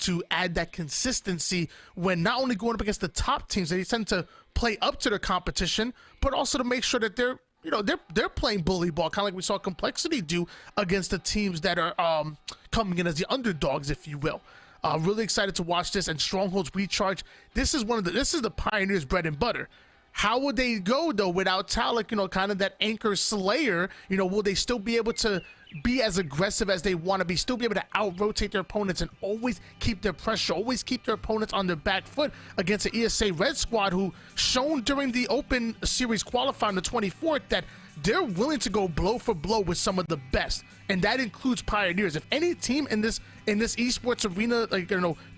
to add that consistency when not only going up against the top teams, they tend to play up to their competition, but also to make sure that they're playing bully ball, kind of like we saw Complexity do against the teams that are coming in as the underdogs, if you will. Really excited to watch this. And Stronghold's Recharge, this is the Pioneers' bread and butter. How would they go though without Talik, kind of that anchor slayer? Will they still be able to be as aggressive as they want to be, still be able to out-rotate their opponents and always keep their pressure, always keep their opponents on their back foot against the ESA Red Squad, who shown during the Open Series qualifying the 24th that they're willing to go blow for blow with some of the best, and that includes Pioneers. If any team in this esports arena,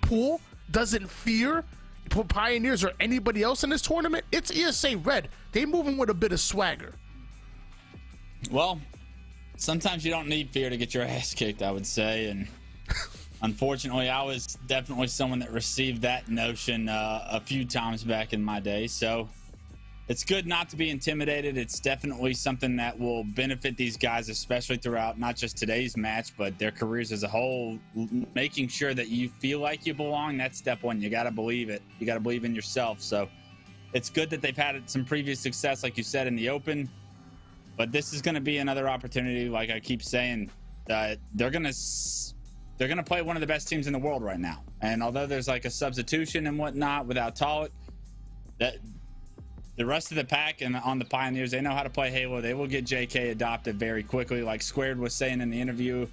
pool doesn't fear Pioneers or anybody else in this tournament, it's ESA Red. They moving with a bit of swagger. Well, sometimes you don't need fear to get your ass kicked, I would say, and unfortunately I was definitely someone that received that notion a few times back in my day. So it's good not to be intimidated. It's definitely something that will benefit these guys, especially throughout not just today's match, but their careers as a whole. Making sure that you feel like you belong, that's step one. You got to believe it. You got to believe in yourself. So it's good that they've had some previous success, like you said, in the Open, but this is going to be another opportunity. Like I keep saying, they're going to play one of the best teams in the world right now. And although there's like a substitution and whatnot without Talik, that the rest of the pack and on the Pioneers, they know how to play Halo. They will get JK adopted very quickly. Like Squared was saying in the interview,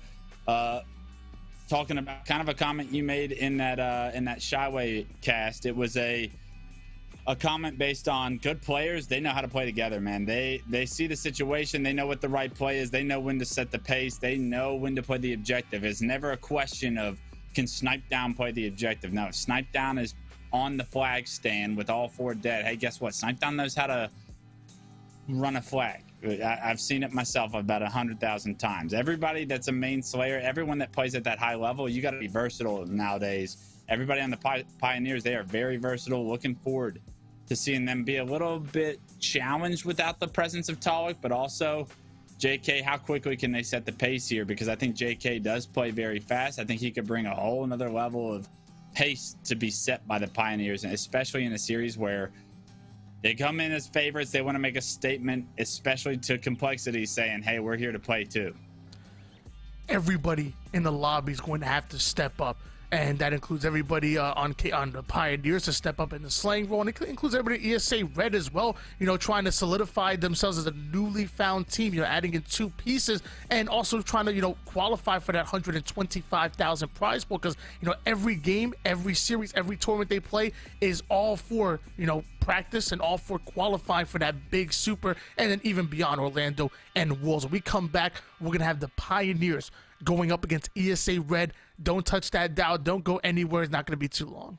talking about kind of a comment you made in that Shyway cast. It was a comment based on good players. They know how to play together, man. They see the situation. They know what the right play is. They know when to set the pace. They know when to play the objective. It's never a question of, can Snipe Down play the objective? No, Snipe Down is on the flag stand with all four dead. Hey, guess what? Snipe Down knows how to run a flag. I've seen it myself about 100,000 times. Everybody that's a main slayer, everyone that plays at that high level, you got to be versatile nowadays. Everybody on the Pioneers, they are very versatile. Looking forward to seeing them be a little bit challenged without the presence of Talik, but also JK, how quickly can they set the pace here? Because I think JK does play very fast. I think he could bring a whole another level of pace to be set by the Pioneers, and especially in a series where they come in as favorites. They want to make a statement, especially to Complexity, saying, hey, we're here to play too. Everybody in the lobby is going to have to step up, and that includes everybody on the Pioneers to step up in the slaying role, and it includes everybody ESA Red as well, trying to solidify themselves as a newly found team, adding in 2 pieces, and also trying to, qualify for that 125,000 prize pool, because, every game, every series, every tournament they play is all for, practice and all for qualifying for that big super, and then even beyond Orlando and Worlds. When we come back, we're going to have the Pioneers going up against ESA Red. Don't touch that dial. Don't go anywhere. It's not going to be too long.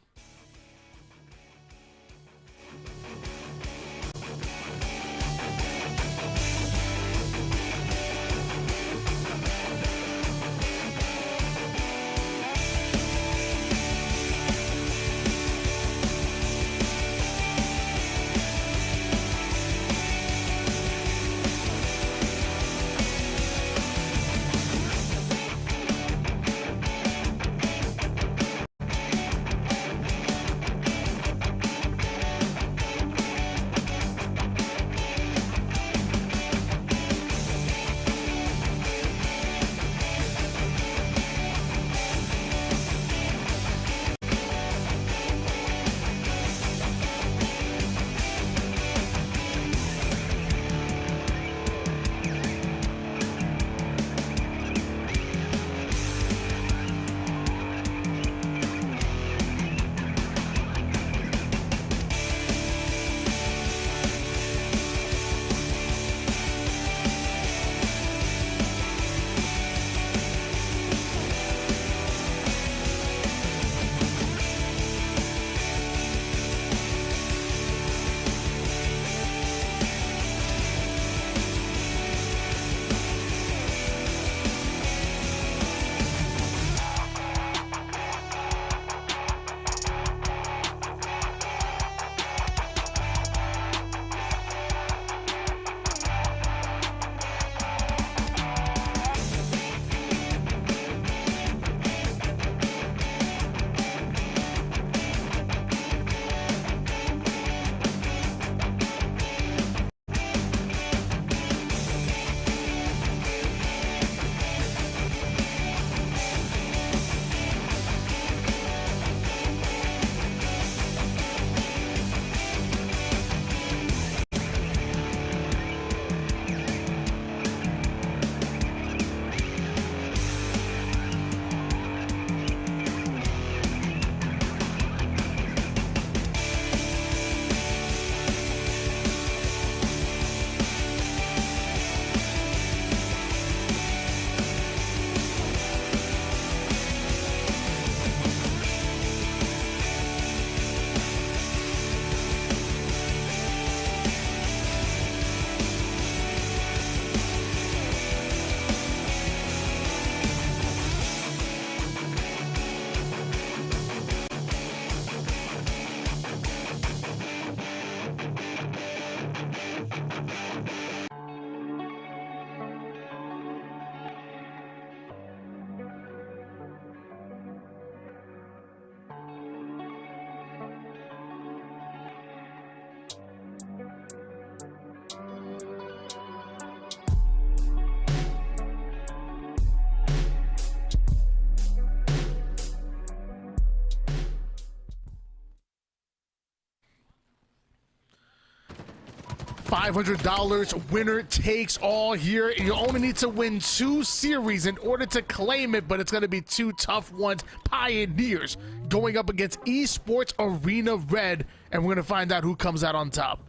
$500 winner takes all here. You only need to win 2 series in order to claim it, but it's going to be 2 tough ones. Pioneers going up against Esports Arena Red, and we're going to find out who comes out on top.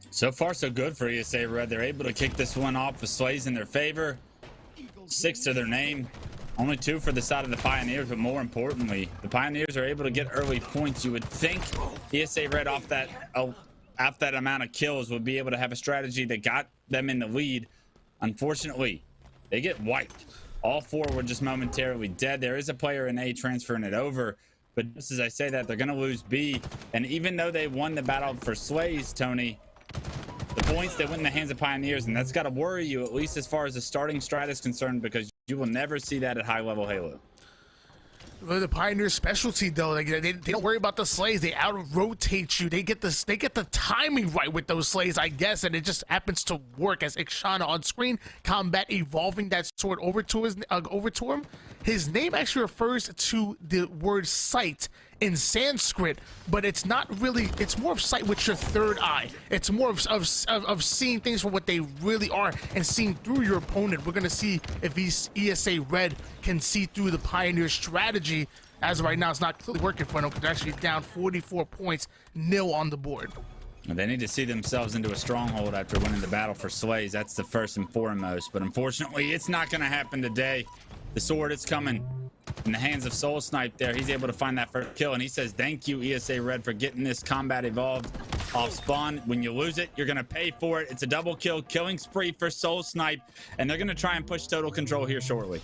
So far, so good for ESA Red. They're able to kick this one off with Slays in their favor. 6 to their name. Only 2 for the side of the Pioneers, but more importantly, the Pioneers are able to get early points. You would think ESA Red off that amount of kills would be able to have a strategy that got them in the lead. Unfortunately, they get wiped. All 4 were just momentarily dead. There is a player in A transferring it over, but just as I say that, they're going to lose B. And even though they won the battle for Slays, Tony, the points that went in the hands of Pioneers, and that's got to worry you, at least as far as the starting strat is concerned, because you will never see that at high level Halo. The Pioneers' specialty, though, like they don't worry about the Slays. They out-rotate you. They get the timing right with those Slays, I guess, and it just happens to work. As Ikshana on screen, Combat evolving that sword over to him. His name actually refers to the word sight in Sanskrit, but it's not really. It's more of sight with your third eye. It's more of seeing things for what they really are and seeing through your opponent. We're gonna see if ESA Red can see through the Pioneer strategy. As of right now, it's not clearly working for them. They're actually down 44 points, 0 on the board. They need to see themselves into a stronghold after winning the battle for Slays. That's the first and foremost. But unfortunately, it's not going to happen today. The sword is coming in the hands of Soul Snipe there. He's able to find that first kill, and he says, thank you, ESA Red, for getting this combat evolved off spawn. When you lose it, you're going to pay for it. It's a double kill, killing spree for Soul Snipe, and they're going to try and push total control here shortly.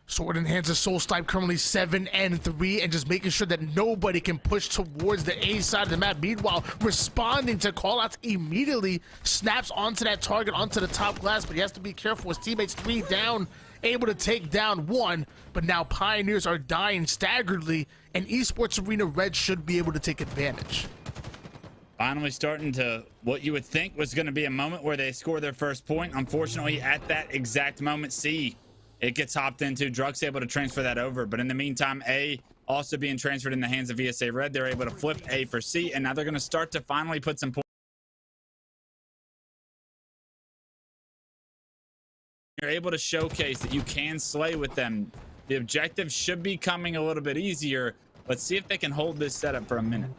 Sword in hands of Soul Snipe, currently 7-3, and just making sure that nobody can push towards the A side of the map. Meanwhile, responding to callouts immediately, snaps onto that target, onto the top glass, but he has to be careful. His teammates 3 down, able to take down 1, but now Pioneers are dying staggeredly, and Esports Arena Red should be able to take advantage. Finally starting to what you would think was going to be a moment where they score their first point. Unfortunately, at that exact moment, C, it gets hopped into. Druck's able to transfer that over, but in the meantime, A also being transferred in the hands of ESA Red. They're able to flip A for C, and now they're going to start to finally put some points. You're able to showcase that you can slay with them. The objective should be coming a little bit easier. Let's see if they can hold this setup for a minute.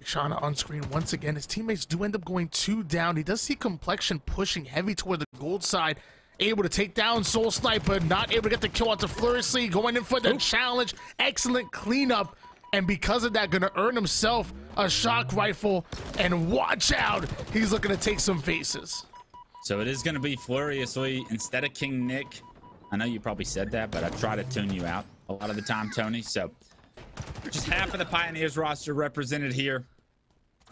Shauna on screen once again. His teammates do end up going 2 down. He does see Complexion pushing heavy toward the gold side. Able to take down Soul Snipe, but not able to get the kill onto Fluriously. Going in for the challenge. Excellent cleanup. And because of that, gonna earn himself a shock rifle. And watch out, he's looking to take some faces. So it is going to be Fluriously instead of King Nick. I know you probably said that, but I try to tune you out a lot of the time, Tony. So just half of the Pioneers roster represented here.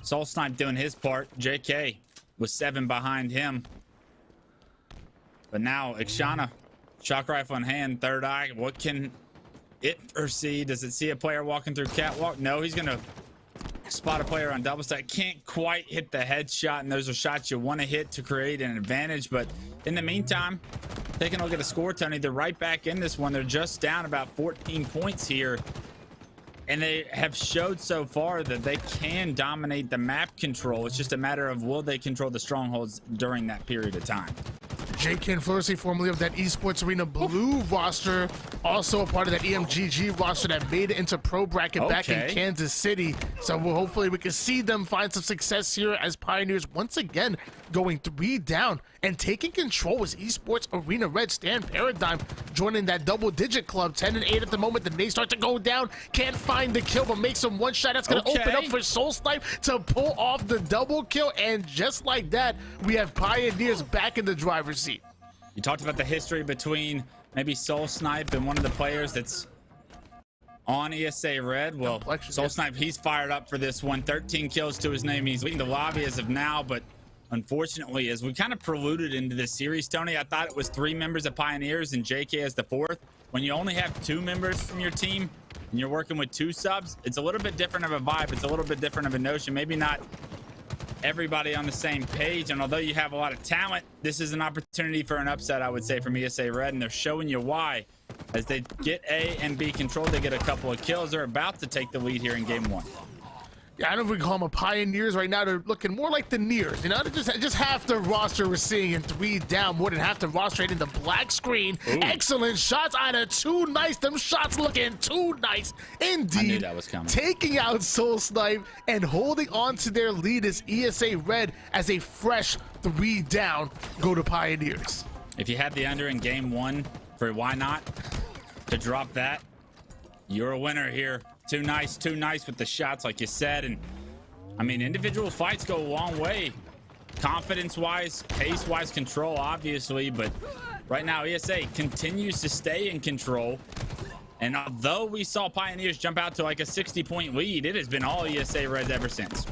Soul Snipe doing his part. JK was 7 behind him. But now Ikshana, shock rifle in hand, third eye. What can it foresee? Does it see a player walking through catwalk? No, he's going to spot a player on double stack. Can't quite hit the headshot, and those are shots you want to hit to create an advantage. But in the meantime, taking a look at the score, Tony, they're right back in this one. They're just down about 14 points here, and they have showed so far that they can dominate the map control. It's just a matter of will they control the strongholds during that period of time. JK and Fluriously, formerly of that Esports Arena Blue roster, also a part of that EMGG roster that made it into pro bracket back in Kansas City. So hopefully we can see them find some success here as Pioneers once again going 3 down and taking control as Esports Arena Red Stan Paradigm joining that double-digit club, 10-8 at the moment. Then they start to go down, can't find the kill, but makes some one shot. That's going to open up for Soul Snipe to pull off the double kill, and just like that, we have Pioneers back in the driver's seat. You talked about the history between maybe Soul Snipe and one of the players that's on ESA Red. Well, Soul Snipe, he's fired up for this one. 13 kills to his name. He's leading the lobby as of now, but unfortunately, as we kind of preluded into this series, Tony, I thought it was 3 members of Pioneers and JK as the 4th. When you only have 2 members from your team and you're working with 2 subs, it's a little bit different of a vibe. It's a little bit different of a notion. Maybe not everybody on the same page, and although you have a lot of talent, this is an opportunity for an upset, I would say, from ESA Red, and they're showing you why. As they get A and B controlled, they get a couple of kills. They're about to take the lead here in game 1. Yeah, I don't know if we call them a Pioneers right now. They're looking more like the Nears. You know, they're just half the roster we're seeing in 3 down, more than half the roster in the black screen. Ooh. Excellent shots out of too nice. Them shots looking too nice indeed. I knew that was coming. Taking out Soul Snipe and holding on to their lead is ESA Red as a fresh 3 down go to Pioneers. If you had the under in game 1 for why not to drop that, you're a winner here. Too nice with the shots, like you said. And I mean, individual fights go a long way, confidence-wise, pace-wise, control, obviously. But right now, ESA continues to stay in control. And although we saw Pioneers jump out to like a 60-point lead, it has been all ESA Reds ever since.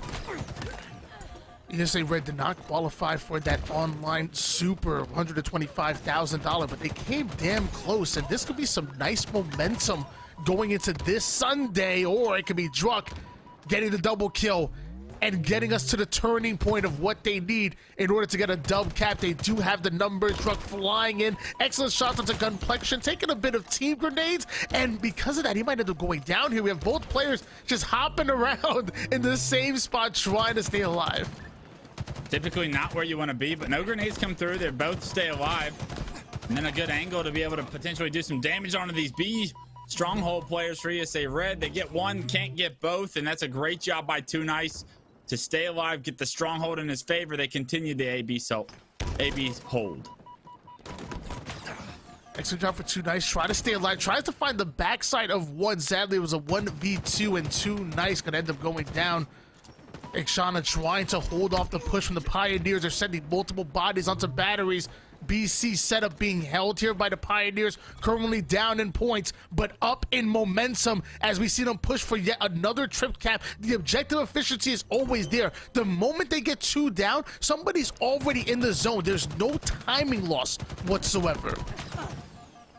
ESA Red did not qualify for that online super $125,000, but they came damn close. And this could be some nice momentum going into this Sunday, or it could be Druck getting the double kill and getting us to the turning point of what they need in order to get a dub cap. They do have the numbers. Druck flying in, excellent shots onto Gunplexion, taking a bit of team grenades, and because of that, he might end up going down here. We have both players just hopping around in the same spot trying to stay alive. Typically not where you want to be, but no grenades come through. They both stay alive, and then a good angle to be able to potentially do some damage onto these B stronghold players for ESA Red. They get one, can't get both, and that's a great job by Too Nice to stay alive, get the stronghold in his favor. They continue the AB hold. Excellent job for Too Nice. Try to stay alive. Tries to find the backside of one. Sadly, it was a 1v2, and Too Nice gonna end up going down. Ixana trying to hold off the push from the Pioneers. They're sending multiple bodies onto batteries. BC setup being held here by the Pioneers, currently down in points, but up in momentum as we see them push for yet another trip cap. The objective efficiency is always there. The moment they get 2 down, somebody's already in the zone. There's no timing loss whatsoever.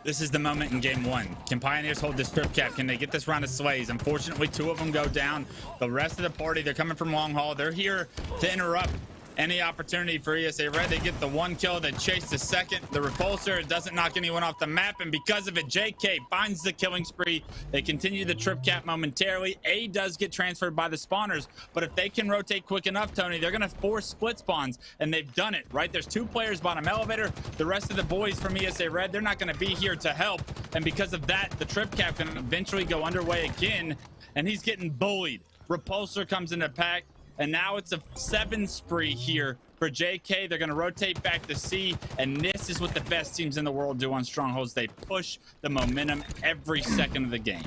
This is the moment in game 1. Can Pioneers hold this trip cap? Can they get this round of slays? Unfortunately, 2 of them go down. The rest of the party, they're coming from long haul. They're here to interrupt any opportunity for ESA Red. They get the 1 kill, they chase the second. The repulsor, it doesn't knock anyone off the map, and because of it, JK finds the killing spree. They continue the trip cap momentarily. A does get transferred by the spawners, but if they can rotate quick enough, Tony, they're gonna force split spawns, and they've done it, right? There's 2 players bottom elevator. The rest of the boys from ESA Red, they're not gonna be here to help, and because of that, the trip cap can eventually go underway again, and he's getting bullied. Repulsor comes into pack, and now it's a 7 spree here for JK. They're going to rotate back to C, and this is what the best teams in the world do on strongholds. They push the momentum every second of the game.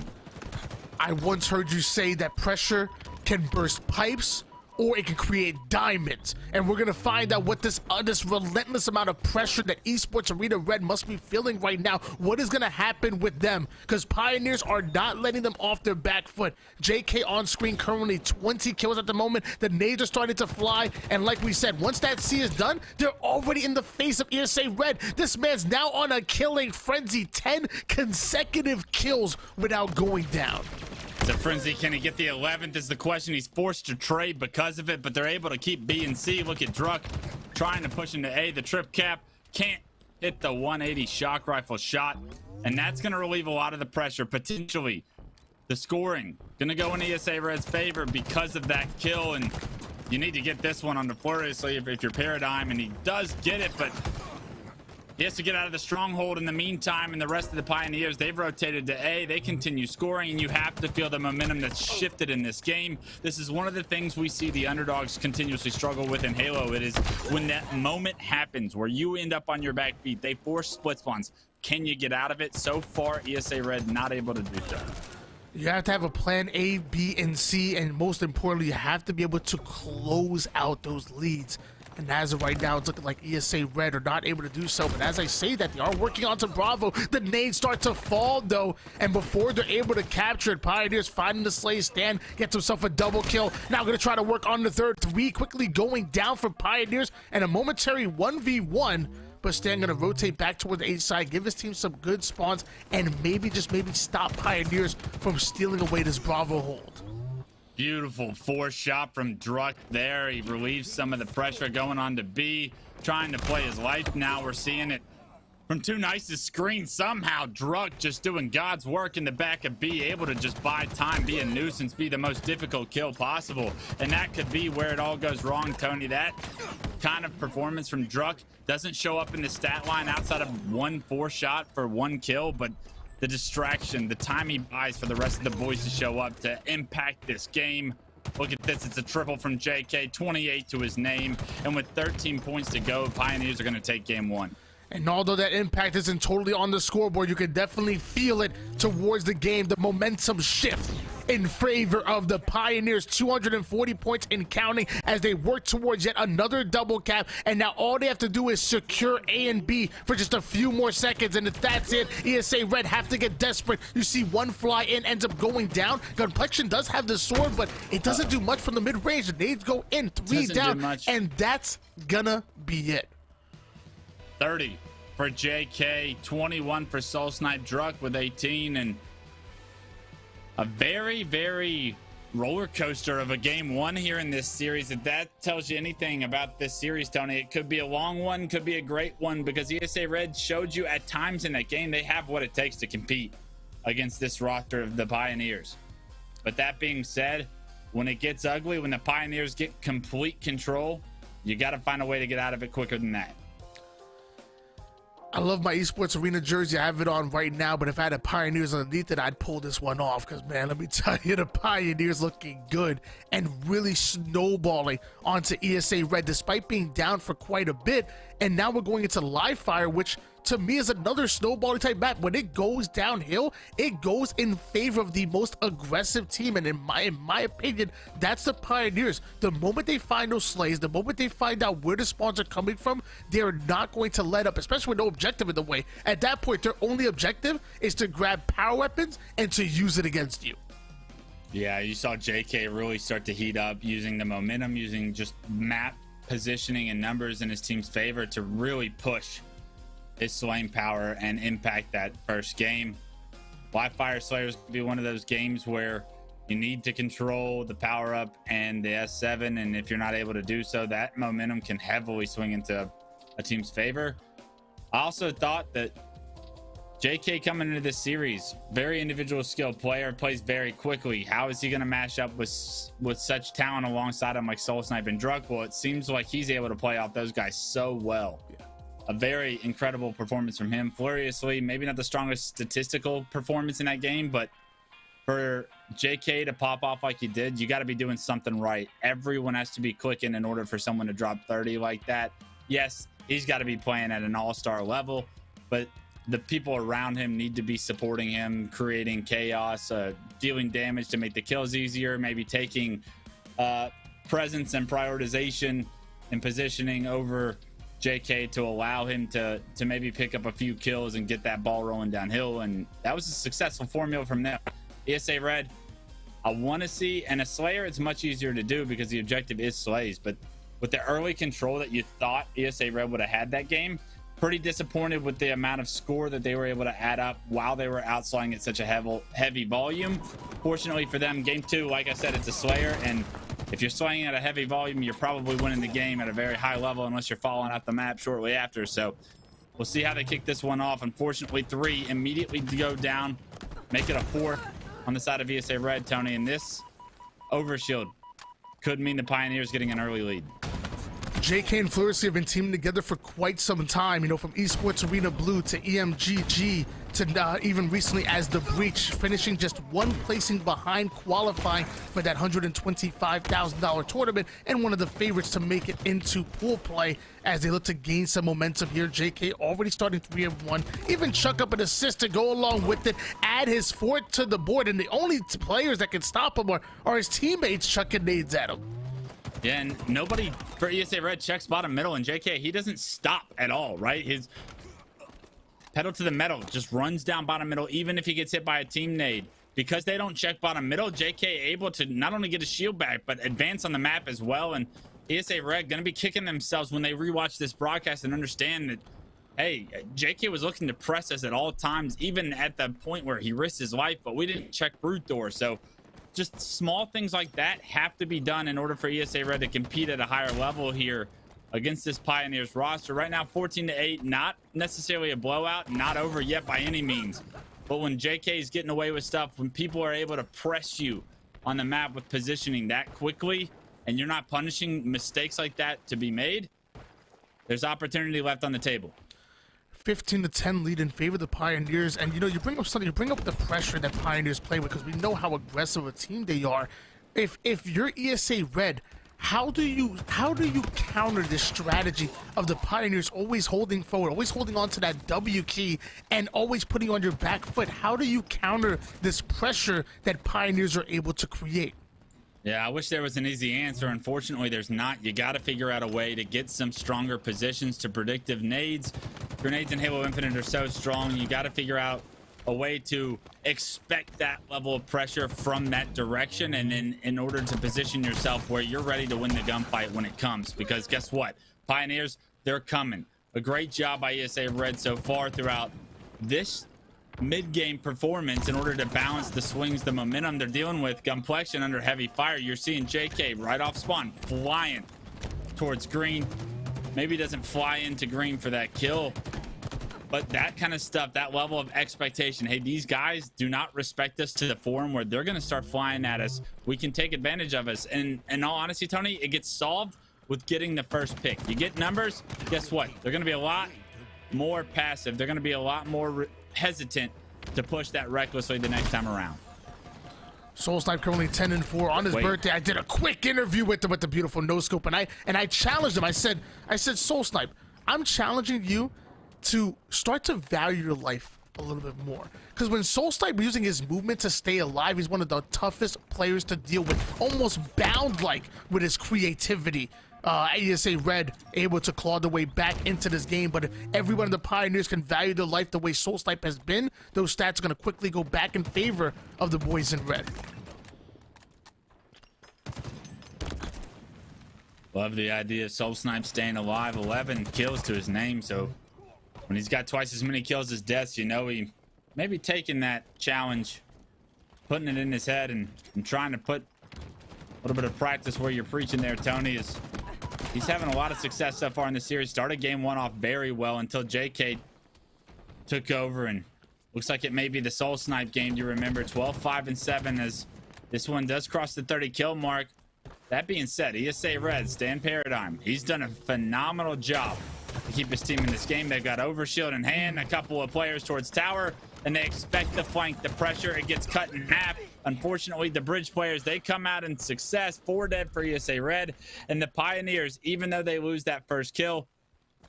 I once heard you say that pressure can burst pipes, or it can create diamonds, and we're gonna find out what this relentless amount of pressure that Esports Arena Red must be feeling right now. What is gonna happen with them? Because Pioneers are not letting them off their back foot. JK on screen, currently 20 kills at the moment. The nades are starting to fly, and like we said, once that C is done, they're already in the face of ESA Red. This man's now on a killing frenzy, 10 consecutive kills without going down. It's a frenzy. Can he get the 11th is the question. He's forced to trade because of it, but they're able to keep B and C. Look at Druck trying to push into A. The trip cap can't hit the 180 shock rifle shot, and that's going to relieve a lot of the pressure. Potentially, the scoring going to go in ESA Red's favor because of that kill, and you need to get this one on the fluriously if you're Paradigm, and he does get it, but he has to get out of the stronghold in the meantime, and the rest of the Pioneers, they've rotated to A. They continue scoring, and you have to feel the momentum that's shifted in this game. This is one of the things we see the underdogs continuously struggle with in Halo. It is when that moment happens where you end up on your back feet, they force split spawns. Can you get out of it? So far, ESA Red not able to do so. You have to have a plan A, B, and C, and most importantly, you have to be able to close out those leads. And as of right now, it's looking like ESA Red are not able to do so. But as I say that, they are working onto Bravo. The nades start to fall, though. And before they're able to capture it, Pioneers finding the Slay stand, gets himself a double kill. Now going to try to work on the third. 3 quickly going down for Pioneers. And a momentary 1v1. But Stan going to rotate back toward the A side, give his team some good spawns, and maybe, just maybe, stop Pioneers from stealing away this Bravo hold. Beautiful 4 shot from Druck there. He relieves some of the pressure going on to B, trying to play his life now. We're seeing it from Too Nice's screen. Somehow Druk just doing God's work in the back of B, able to just buy time, be a nuisance, be the most difficult kill possible. And that could be where it all goes wrong, Tony. That kind of performance from Druk doesn't show up in the stat line outside of 1-4 shot for 1 kill, but the distraction, the time he buys for the rest of the boys to show up to impact this game. Look at this, it's a triple from JK, 28 to his name, and with 13 points to go, Pioneers are going to take game 1. And although that impact isn't totally on the scoreboard, you can definitely feel it towards the game, the momentum shift in favor of the Pioneers. 240 points and counting as they work towards yet another double cap. And now all they have to do is secure A and B for just a few more seconds. And if that's it, ESA Red have to get desperate. You see one fly in, ends up going down. Complexion does have the sword, but it doesn't do much from the mid-range. The nades go in, 3 down, and that's gonna be it. 30 for JK, 21 for Soul Snipe. Druk with 18, and a very, very roller coaster of a game 1 here in this series. If that tells you anything about this series, Tony, it could be a long one, could be a great one, because ESA Red showed you at times in that game they have what it takes to compete against this roster of the Pioneers. But that being said, when it gets ugly, when the Pioneers get complete control, you got to find a way to get out of it quicker than that. I love my Esports Arena jersey. I have it on right now, but if I had a Pioneers underneath it, I'd pull this one off because, man, let me tell you, the Pioneers looking good and really snowballing onto ESA Red despite being down for quite a bit. And now we're going into live fire, which to me is another snowballing type map. When it goes downhill, it goes in favor of the most aggressive team, and in my opinion, that's the Pioneers. The moment they find those slays, the moment they find out where the spawns are coming from, they're not going to let up, especially with no objective in the way. At that point, their only objective is to grab power weapons and to use it against you. Yeah, you saw JK really start to heat up, using the momentum, using just map positioning and numbers in his team's favor to really push his slaying power and impact that first game. Live Fire Slayers will be one of those games where you need to control the power up and the S7, and if you're not able to do so, that momentum can heavily swing into a team's favor. I also thought that JK coming into this series, very individual skill player, plays very quickly. How is he going to match up with such talent alongside him like Soul Snipe and Druk? Well, it seems like he's able to play off those guys so well. Yeah. A very incredible performance from him. Furiously, maybe not the strongest statistical performance in that game, but for JK to pop off like he did, you got to be doing something right. Everyone has to be clicking in order for someone to drop 30 like that. Yes, he's got to be playing at an all-star level, but the people around him need to be supporting him, creating chaos, dealing damage to make the kills easier, maybe taking presence and prioritization and positioning over JK to allow him to maybe pick up a few kills and get that ball rolling downhill. And that was a successful formula from there. ESA Red, I want to see, and a Slayer, it's much easier to do because the objective is slays, but with the early control that you thought ESA Red would have had that game, pretty disappointed with the amount of score that they were able to add up while they were outslaying at such a heavy volume. Fortunately for them, game 2, like I said, it's a Slayer, and if you're slaying at a heavy volume, you're probably winning the game at a very high level unless you're falling off the map shortly after. So we'll see how they kick this one off. Unfortunately, 3 immediately to go down, make it a 4th on the side of ESA Red, Tony, and this overshield could mean the Pioneers getting an early lead. JK and Fluency have been teaming together for quite some time, you know, from Esports Arena Blue to EMGG to even recently as The Breach, finishing just one placing behind qualifying for that $125,000 tournament and one of the favorites to make it into pool play as they look to gain some momentum here. JK already starting 3-1, even chuck up an assist to go along with it, add his 4th to the board, and the only players that can stop him are his teammates chucking nades at him. Yeah, and nobody for ESA Red checks bottom middle, and JK, he doesn't stop at all, right? His pedal to the metal just runs down bottom middle, even if he gets hit by a team nade. Because they don't check bottom middle, JK able to not only get his shield back, but advance on the map as well. And ESA Red gonna be kicking themselves when they rewatch this broadcast and understand that, hey, JK was looking to press us at all times, even at the point where he risked his life, but we didn't check brute door. So just small things like that have to be done in order for ESA Red to compete at a higher level here. against this Pioneers roster. Right now, 14-8, not necessarily a blowout, not over yet by any means. But when JK is getting away with stuff, when people are able to press you on the map with positioning that quickly, and you're not punishing mistakes like that to be made, there's opportunity left on the table. 15-10 lead in favor of the Pioneers, and you know, you bring up something, you bring up the pressure that Pioneers play with, because we know how aggressive a team they are. If you're ESA Red, how do you counter this strategy of the Pioneers always holding forward, always holding on to that W key, and always putting on your back foot? How do you counter this pressure that Pioneers are able to create? Yeah, I wish there was an easy answer. Unfortunately, there's not. You got to figure out a way to get some stronger positions to predictive nades. Grenades in Halo Infinite are so strong. You got to figure out a way to expect that level of pressure from that direction, and then in order to position yourself where you're ready to win the gunfight when it comes. Because guess what? Pioneers, they're coming. A great job by ESA Red so far throughout this mid-game performance in order to balance the swings, the momentum they're dealing with. Complexion under heavy fire. You're seeing JK right off spawn flying towards green. Maybe doesn't fly into green for that kill, but that kind of stuff, that level of expectation, hey, these guys do not respect us to the form where they're going to start flying at us. We can take advantage of us, and in all honesty, Tony, it gets solved with getting the first pick. You get numbers, guess what? They're going to be a lot more passive. They're going to be a lot more hesitant to push that recklessly the next time around. Soul Snipe currently 10-4 on his birthday. I did a quick interview with him with the beautiful no scope, and I challenged him. I said, Soul Snipe, I'm challenging you to start to value your life a little bit more, because when Soul Snipe using his movement to stay alive, he's one of the toughest players to deal with, almost bound like with his creativity. ESA Red able to claw the way back into this game, but if everyone in the Pioneers can value their life the way Soul Snipe has been, those stats are going to quickly go back in favor of the boys in red. Love the idea of Soul Snipe staying alive. 11 kills to his name, so when he's got twice as many kills as deaths, you know he may be taking that challenge, putting it in his head, and trying to put a little bit of practice where you're preaching there, Tony. He's having a lot of success so far in the series. Started game one off very well until JK took over, and looks like it may be the Soul Snipe game. You remember 12-5-7 as this one does cross the 30 kill mark. That being said, ESA Red, Stan Paradigm, he's done a phenomenal job to keep his team in this game. They've got overshield in hand, a couple of players towards tower, and they expect to flank the pressure. It gets cut in half. Unfortunately, the bridge players, they come out in success. 4 dead for ESA Red, and the Pioneers, even though they lose that first kill,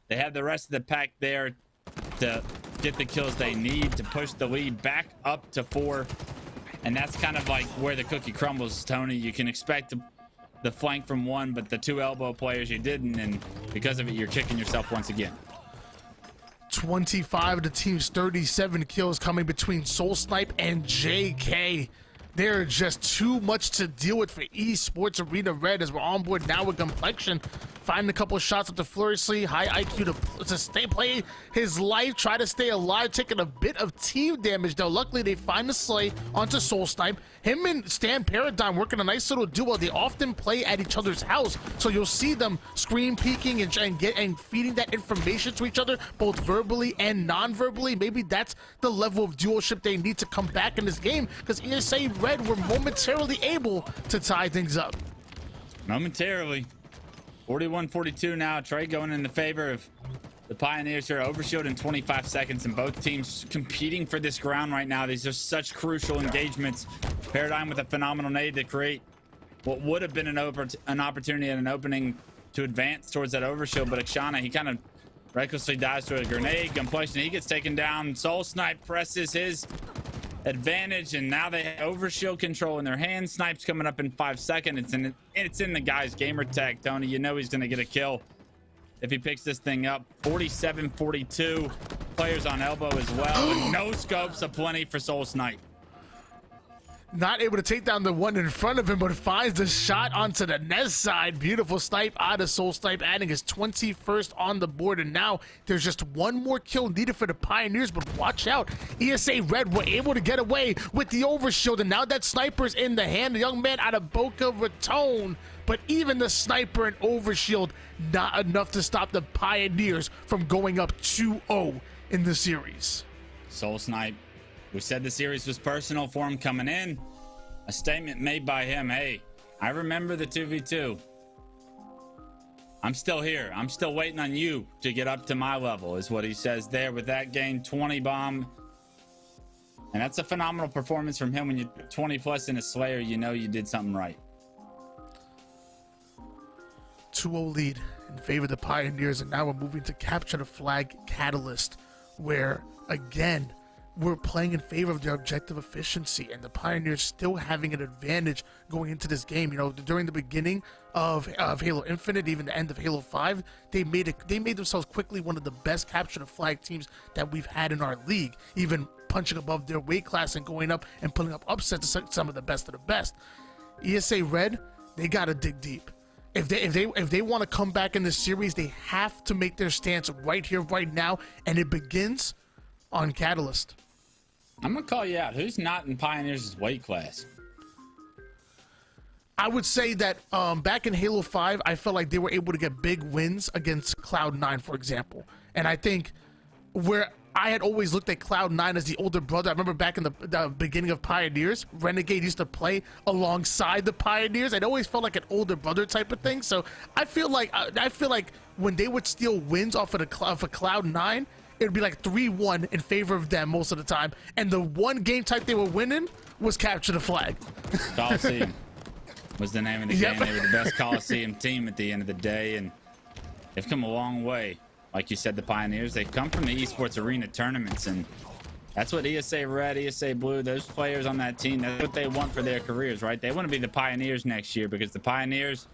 they have the rest of the pack there to get the kills they need to push the lead back up to 4. And that's kind of like where the cookie crumbles, Tony. You can expect the flank from one, but the 2 elbow players you didn't, and because of it, you're kicking yourself once again. 25 of the team's 37 kills coming between Soul Snipe and JK. They're just too much to deal with for Esports Arena Red, as we're on board now with Complexion. Finding a couple of shots up to Furiously, high IQ to play his life, try to stay alive, taking a bit of team damage though. Luckily, they find the slay onto Soul Snipe. Him and Stan Paradigm working a nice little duo. They often play at each other's house, so you'll see them screen peeking and feeding that information to each other, both verbally and non-verbally. Maybe that's the level of dualship they need to come back in this game, because ESA Red were momentarily able to tie things up. Momentarily. 41-42 now. Trey going in the favor of the Pioneers here. Overshield in 25 seconds, and both teams competing for this ground right now. These are such crucial engagements. Paradigm with a phenomenal nade to create what would have been an opportunity and an opening to advance towards that overshield, but Akshana, he kind of recklessly dies to a grenade. Complexion, he gets taken down. Soul Snipe presses his advantage, and now they have overshield control in their hands. Snipe's coming up in 5 seconds. It's in the guy's gamer tag, Tony. You know he's going to get a kill if he picks this thing up. Not able to take down the one in front of him, but finds the shot onto the net side. Beautiful snipe out of Soul Snipe, adding his 21st on the board. And now there's just one more kill needed for the Pioneers, but watch out. ESA Red were able to get away with the overshield, and now that sniper's in the hand. The young man out of Boca Raton, but even the sniper and overshield, not enough to stop the Pioneers from going up 2-0 in the series. Soul Snipe, we said the series was personal for him coming in. A statement made by him, hey, I remember the 2v2. I'm still here. I'm still waiting on you to get up to my level, is what he says there with that game. 20 bomb. And that's a phenomenal performance from him. When you're 20 plus in a Slayer, you know you did something right. 2-0 lead in favor of the Pioneers, and now we're moving to capture the flag Catalyst, where again we're playing in favor of their objective efficiency, and the Pioneers still having an advantage going into this game. You know, during the beginning of Halo Infinite, even the end of Halo 5, they made themselves quickly one of the best capture the flag teams that we've had in our league, even punching above their weight class and going up and pulling up upsets to some of the best of the best. ESA Red, they gotta dig deep. If they want to come back in this series, they have to make their stance right here, right now, and it begins on Catalyst. I'm gonna call you out. Who's not in Pioneers' weight class? I would say that back in Halo 5, I felt like they were able to get big wins against Cloud9, for example. And I think where I had always looked at Cloud9 as the older brother, I remember back in the beginning of Pioneers, Renegade used to play alongside the Pioneers. It always felt like an older brother type of thing. So I feel like when they would steal wins off of Cloud9, it would be like 3-1 in favor of them most of the time. And the one game type they were winning was capture the flag. Coliseum was the name of the game. They were the best Coliseum team at the end of the day, and they've come a long way. Like you said, the Pioneers, they've come from the Esports Arena tournaments, and that's what ESA Red, ESA Blue, those players on that team, that's what they want for their careers, right? They want to be the Pioneers next year, because the Pioneers,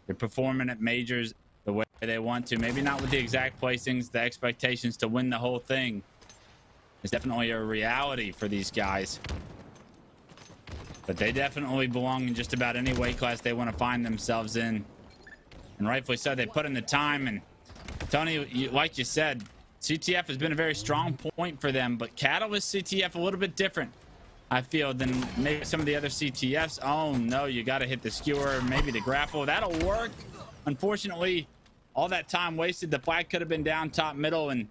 they're performing at majors the way they want to. Maybe not with the exact placings, the expectations to win the whole thing. It's definitely a reality for these guys. But they definitely belong in just about any weight class they want to find themselves in. And rightfully so, they put in the time. And Tony, like you said, CTF has been a very strong point for them, but Catalyst CTF a little bit different, I feel, than maybe some of the other CTFs. Oh no, you got to hit the skewer, maybe the grapple. That'll work. Unfortunately, all that time wasted. The flag could have been down top middle, and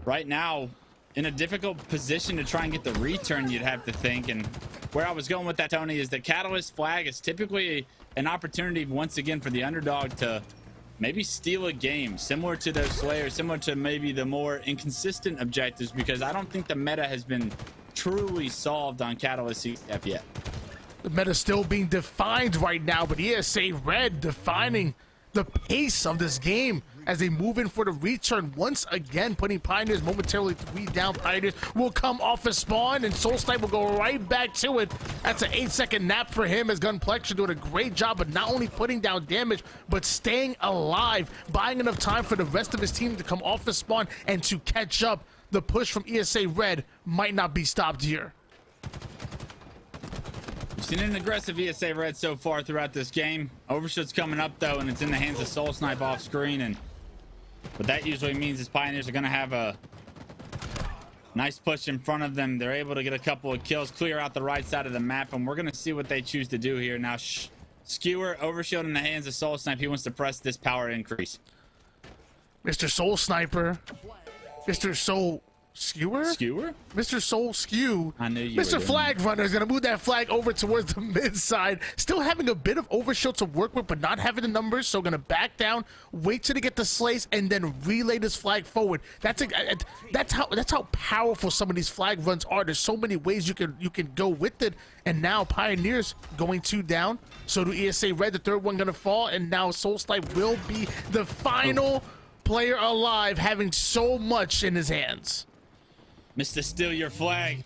right now in a difficult position to try and get the return, you'd have to think. And where I was going with that, Tony, is the Catalyst flag is typically an opportunity once again for the underdog to maybe steal a game, similar to those Slayers, similar to maybe the more inconsistent objectives, because I don't think the meta has been truly solved on Catalyst CTF yet. The meta still being defined right now, but ESA Red defining the pace of this game as they move in for the return once again, putting Pioneers momentarily 3 down. Pioneers will come off a spawn, and Soul Snipe will go right back to it. That's an 8-second nap for him, as Gunplex doing a great job of not only putting down damage but staying alive, buying enough time for the rest of his team to come off the spawn and to catch up. The push from ESA Red might not be stopped here. We've seen an aggressive ESA Red so far throughout this game. Overshot's coming up though, and it's in the hands of Soul Snipe off screen, and what that usually means is Pioneers are going to have a nice push in front of them. They're able to get a couple of kills, clear out the right side of the map, and we're going to see what they choose to do here. Now, Skewer, overshield in the hands of Soul Snipe. He wants to press this power increase. Mr. Soul Sniper, Mr. Soul Skewer? Skewer? Mr. Soul Skew. I knew you Mr. Flag Runner is going to move that flag over towards the mid side. Still having a bit of overshield to work with, but not having the numbers. So going to back down, wait till they get the slays, and then relay this flag forward. That's how powerful some of these flag runs are. There's so many ways you can go with it. And now Pioneers going 2 down. So do ESA Red, the third one going to fall. And now Soul Snipe will be the final player alive, having so much in his hands. Mr. Steal Your Flag.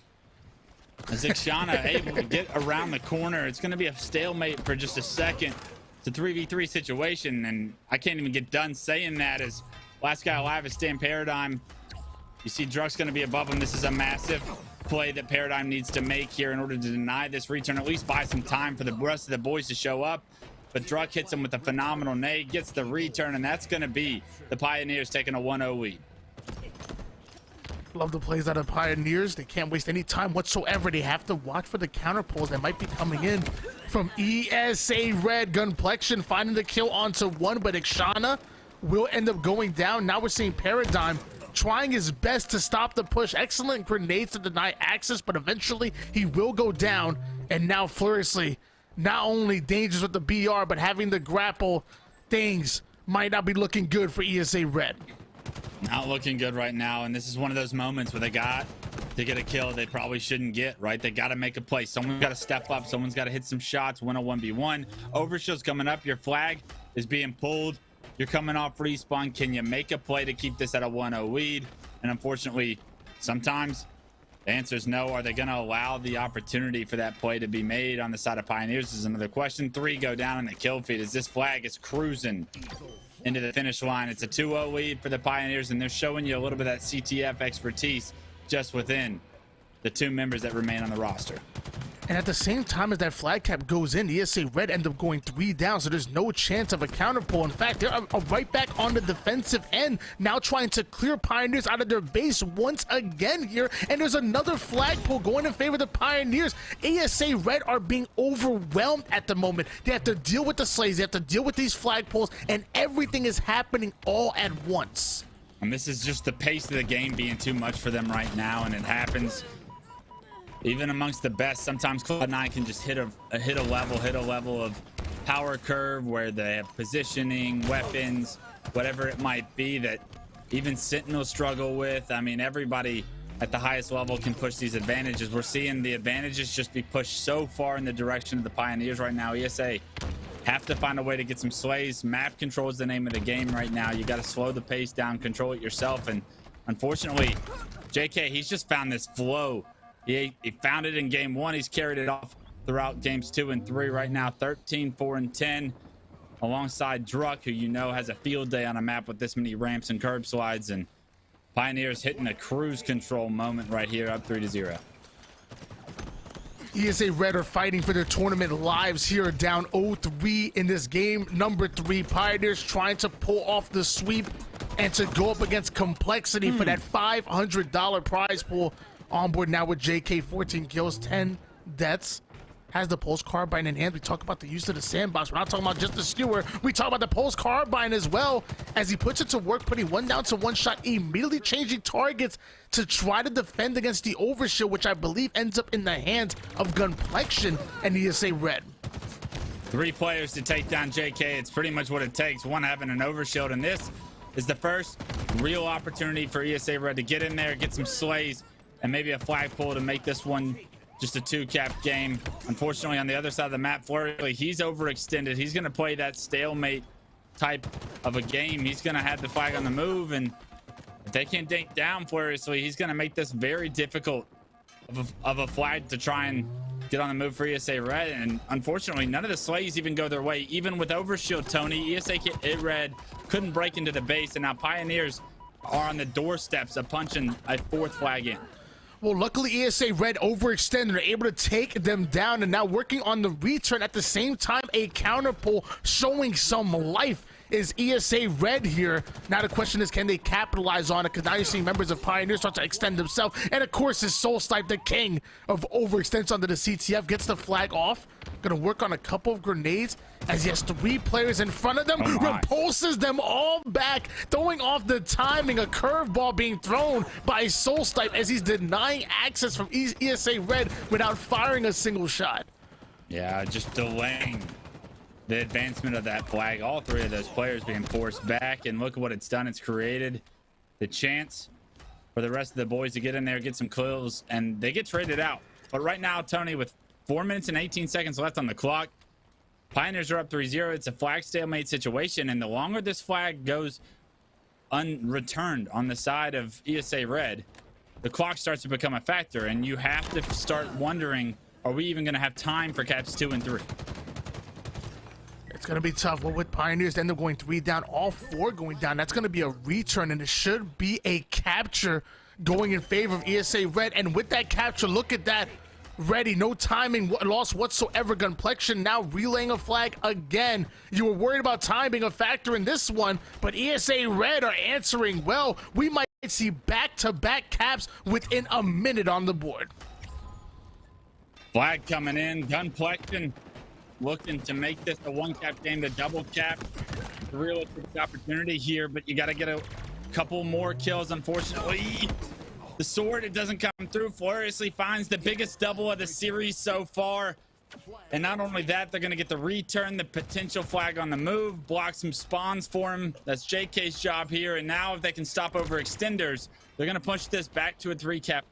Zixana able to get around the corner. It's going to be a stalemate for just a second. It's a 3v3 situation, and I can't even get done saying that as last guy alive is Stan Paradigm. You see Druck's going to be above him. This is a massive play that Paradigm needs to make here in order to deny this return, at least buy some time for the rest of the boys to show up. But Druck hits him with a phenomenal nade, gets the return, and that's going to be the Pioneers taking a 1-0 lead. Love the plays out of Pioneers. They can't waste any time whatsoever. They have to watch for the counter pulls that might be coming in from ESA Red. Gunplexion finding the kill onto one, but Ikshana will end up going down. Now we're seeing Paradigm trying his best to stop the push. Excellent grenades to deny access, but eventually he will go down. And now Furiously, not only dangerous with the BR, but having the grapple, things might not be looking good for ESA Red. Not looking good right now, and this is one of those moments where they got to get a kill they probably shouldn't get, right? They got to make a play. Someone's got to step up. Someone's got to hit some shots. Win a 1v1. Overshield's coming up. Your flag is being pulled. You're coming off respawn. Can you make a play to keep this at a 1-0 lead? And unfortunately, sometimes the answer is no. Are they going to allow the opportunity for that play to be made on the side of Pioneers is another question. 3 go down in the kill feed as this flag is cruising into the finish line. It's a 2-0 lead for the Pioneers, and they're showing you a little bit of that CTF expertise just within the 2 members that remain on the roster. And at the same time as that flag cap goes in, the ESA Red end up going 3 down, so there's no chance of a counter pull. In fact, they're right back on the defensive end, now trying to clear Pioneers out of their base once again here. And there's another flag pull going in favor of the Pioneers. ESA Red are being overwhelmed at the moment. They have to deal with the slays, they have to deal with these flag pulls, and everything is happening all at once. And this is just the pace of the game being too much for them right now, and it happens even amongst the best. Sometimes Cloud9 can just hit a level of power curve where they have positioning, weapons, whatever it might be that even Sentinels struggle with. I mean, everybody at the highest level can push these advantages. We're seeing the advantages just be pushed so far in the direction of the Pioneers right now. ESA have to find a way to get some slays. Map control is the name of the game right now. You got to slow the pace down, control it yourself. And unfortunately, JK, he's just found this flow. He found it in game 1. He's carried it off throughout games 2 and 3 right now. 13, 4, and 10 alongside Druck, who you know has a field day on a map with this many ramps and curb slides. And Pioneers hitting a cruise control moment right here, up 3-0. ESA Red are fighting for their tournament lives here, down 0-3 in this game number 3. Pioneers trying to pull off the sweep and to go up against Complexity for that $500 prize pool. On board now with JK, 14 kills, 10 deaths. Has the pulse carbine in hand. We talk about the use of the sandbox. We're not talking about just the skewer. We talk about the pulse carbine as well, as he puts it to work, putting 1 down to 1 shot, immediately changing targets to try to defend against the overshield, which I believe ends up in the hands of Gunplexion and ESA Red. 3 players to take down JK. It's pretty much what it takes. One having an overshield, and this is the first real opportunity for ESA Red to get in there, get some slays, and maybe a flag pull to make this one just a 2-cap game. Unfortunately, on the other side of the map, Flurry, he's overextended. He's going to play that stalemate type of a game. He's going to have the flag on the move, and if they can't dink down Fluriously, he's going to make this very difficult of a flag to try and get on the move for ESA Red. And unfortunately, none of the slays even go their way. Even with overshield, Tony, ESA Red couldn't break into the base, and now Pioneers are on the doorsteps of punching a 4th flag in. Well, luckily ESA Red overextended. They're able to take them down, and now working on the return at the same time, a counter pull showing some life is ESA Red here. Now the question is, can they capitalize on it? Because now you're seeing members of Pioneers start to extend themselves. And of course, his Soul Snipe, the king of overextents onto the CTF, gets the flag off. Gonna work on a couple of grenades as he has 3 players in front of them. Repulses them all back, throwing off the timing. A curveball being thrown by Soul Snipe as he's denying access from ESA Red without firing a single shot. Yeah, just delaying the advancement of that flag. All 3 of those players being forced back, and look at what it's done. It's created the chance for the rest of the boys to get in there, get some kills, and they get traded out. But right now, Tony, with 4 minutes and 18 seconds left on the clock, Pioneers are up 3-0. It's a flag stalemate situation, and the longer this flag goes unreturned on the side of ESA Red, the clock starts to become a factor, and you have to start wondering, are we even going to have time for caps 2 and 3? It's going to be tough. Well, with Pioneers, they end up going 3 down, all 4 going down. That's going to be a return, and it should be a capture going in favor of ESA Red. And with that capture, look at that. Ready, no timing loss whatsoever. Gunplexion now relaying a flag again. You were worried about time being a factor in this one, but ESA Red are answering well. We might see back-to-back caps within a minute on the board. Flag coming in. Gunplexion looking to make this a one-cap game, the double cap. Realistic opportunity here, but you got to get a couple more kills. Unfortunately, the sword, it doesn't come through. Floriously finds the biggest double of the series so far. And not only that, they're going to get the return, the potential flag on the move, block some spawns for him. That's JK's job here. And now if they can stop over extenders, they're going to push this back to a 3-cap.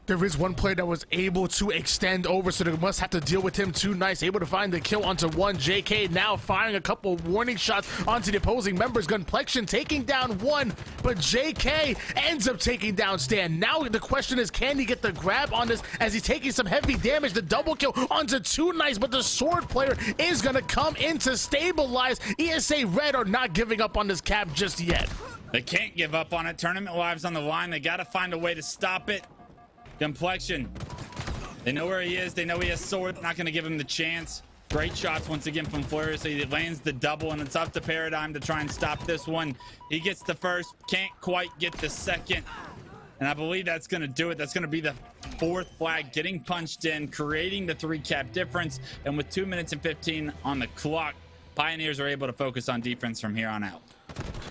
There is one player that was able to extend over, so they must have to deal with him too. Nice, able to find the kill onto one. JK now firing a couple warning shots onto the opposing members. Gunplexion taking down one, but JK ends up taking down Stan. Now the question is, can he get the grab on this as he's taking some heavy damage? The double kill onto two. Nice, but the sword player is going to come in to stabilize. ESA Red are not giving up on this cap just yet. They can't give up on it. Tournament lives on the line. They got to find a way to stop it. Gunplexion, they know where he is. They know he has sword. Not going to give him the chance. Great shots once again from Flores. He lands the double, and it's up to Paradigm to try and stop this one. He gets the first, can't quite get the second, and I believe that's going to do it. That's going to be the fourth flag getting punched in, creating the 3-cap difference. And with 2 minutes and 15 on the clock, Pioneers are able to focus on defense from here on out.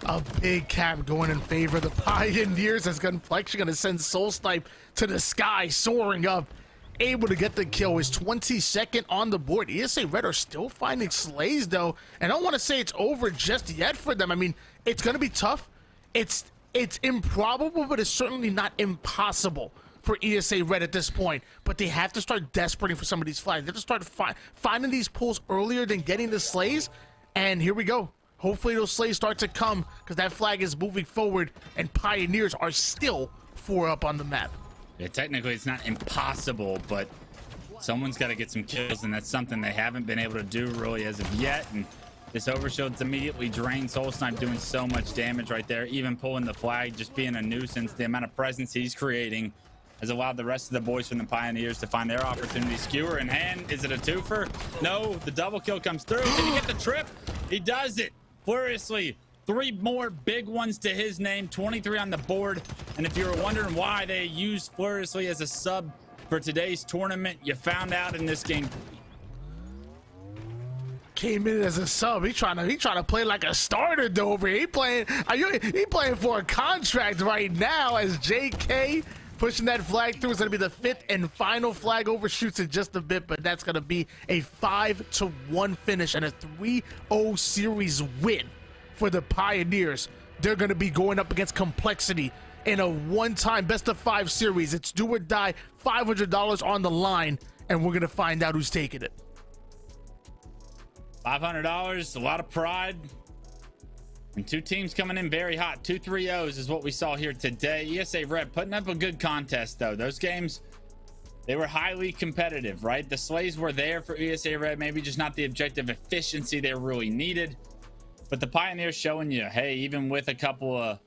A big cap going in favor of the Pioneers as Gunplexion going to send Soul Snipe to the sky, soaring up, able to get the kill. His 22nd on the board. ESA Red are still finding slays though, and I don't want to say it's over just yet for them. I mean, it's going to be tough. It's improbable, but it's certainly not impossible for ESA Red at this point. But they have to start despeраting for some of these flags. They have to start finding these pulls earlier than getting the slays, and here we go. Hopefully those slays start to come because that flag is moving forward and Pioneers are still 4 up on the map. Yeah, technically it's not impossible, but someone's got to get some kills, and that's something they haven't been able to do really as of yet. And this overshield's immediately drained. Soul Snipe doing so much damage right there, even pulling the flag, just being a nuisance. The amount of presence he's creating has allowed the rest of the boys from the Pioneers to find their opportunity. Skewer in hand. Is it a twofer? No, the double kill comes through. Can he get the trip? He does it. Furiously, 3 more big ones to his name, 23 on the board. And if you were wondering why they used Furiously as a sub for today's tournament, you found out in this game. Came in as a sub. He trying to play like a starter though over here. He playing for a contract right now as JK pushing that flag through. It's going to be the 5th and final flag. Overshoots it just a bit, but that's going to be a 5-1 finish and a 3-0 series win for the Pioneers. They're going to be going up against Complexity in a one-time best-of-5 series. It's do or die, $500 on the line, and we're going to find out who's taking it. $500, a lot of pride. And 2 teams coming in very hot. 2 3-0s is what we saw here today. ESA Red putting up a good contest, though. Those games, they were highly competitive, right? The slays were there for ESA Red, maybe just not the objective efficiency they really needed. But the Pioneers showing you, hey, even with a couple of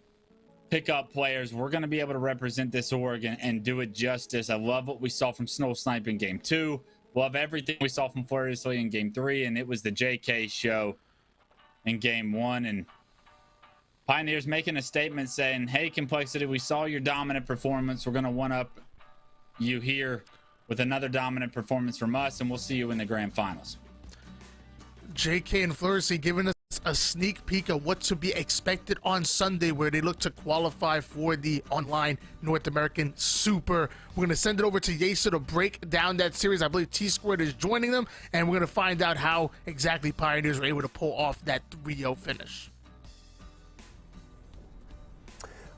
pickup players, we're going to be able to represent this org and do it justice. I love what we saw from Soul Snipe in Game 2. Love everything we saw from Floriously in Game 3. And it was the JK show in Game 1. And Pioneers making a statement saying, hey, Complexity, we saw your dominant performance. We're going to one-up you here with another dominant performance from us, and we'll see you in the grand finals. JK and Flurcy giving us a sneak peek of what to be expected on Sunday, where they look to qualify for the online North American Super. We're going to send it over to Yesa to break down that series. I believe T-Squared is joining them, and we're going to find out how exactly Pioneers were able to pull off that 3-0 finish.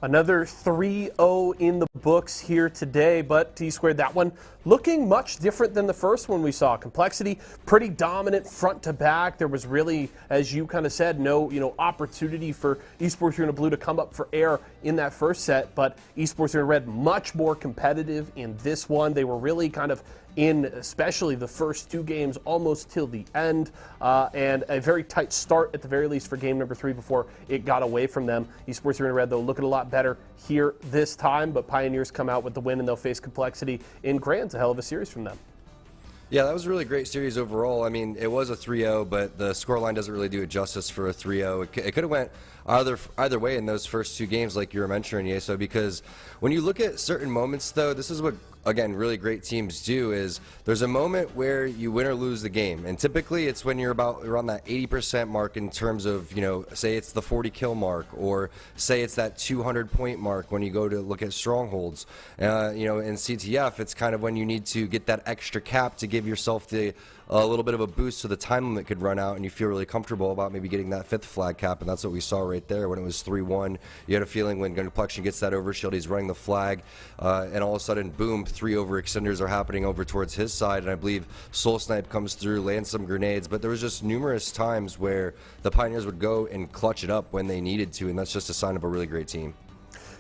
Another 3-0 in the books here today, but T-Squared, that one looking much different than the first one we saw. Complexity, pretty dominant front to back. There was really, as you kind of said, no opportunity for Esports here in Blue to come up for air in that first set, but Esports here in Red much more competitive in this one. They were really kind of in especially the first 2 games almost till the end, and a very tight start at the very least for game number 3 before it got away from them. Esports Arena Red, though, looking a lot better here this time, but Pioneers come out with the win, and they'll face Complexity in Grand's a hell of a series from them. Yeah, that was a really great series overall. I mean, it was a 3-0, but the scoreline doesn't really do it justice for a 3-0. It could have went either way in those first 2 games, like you were mentioning, Yeso, because when you look at certain moments, though, this is what, again, really great teams do, is there's a moment where you win or lose the game, and typically it's when you're about around that 80% mark in terms of, you know, say it's the 40 kill mark, or say it's that 200 point mark when you go to look at strongholds. You know, in CTF, it's kind of when you need to get that extra cap to give yourself a little bit of a boost so the time limit could run out and you feel really comfortable about maybe getting that 5th flag cap, and that's what we saw right there when it was 3-1. You had a feeling when Gunplexion gets that overshield, he's running the flag, and all of a sudden, boom, 3 overextenders are happening over towards his side, and I believe Soul Snipe comes through, lands some grenades, but there was just numerous times where the Pioneers would go and clutch it up when they needed to, and that's just a sign of a really great team.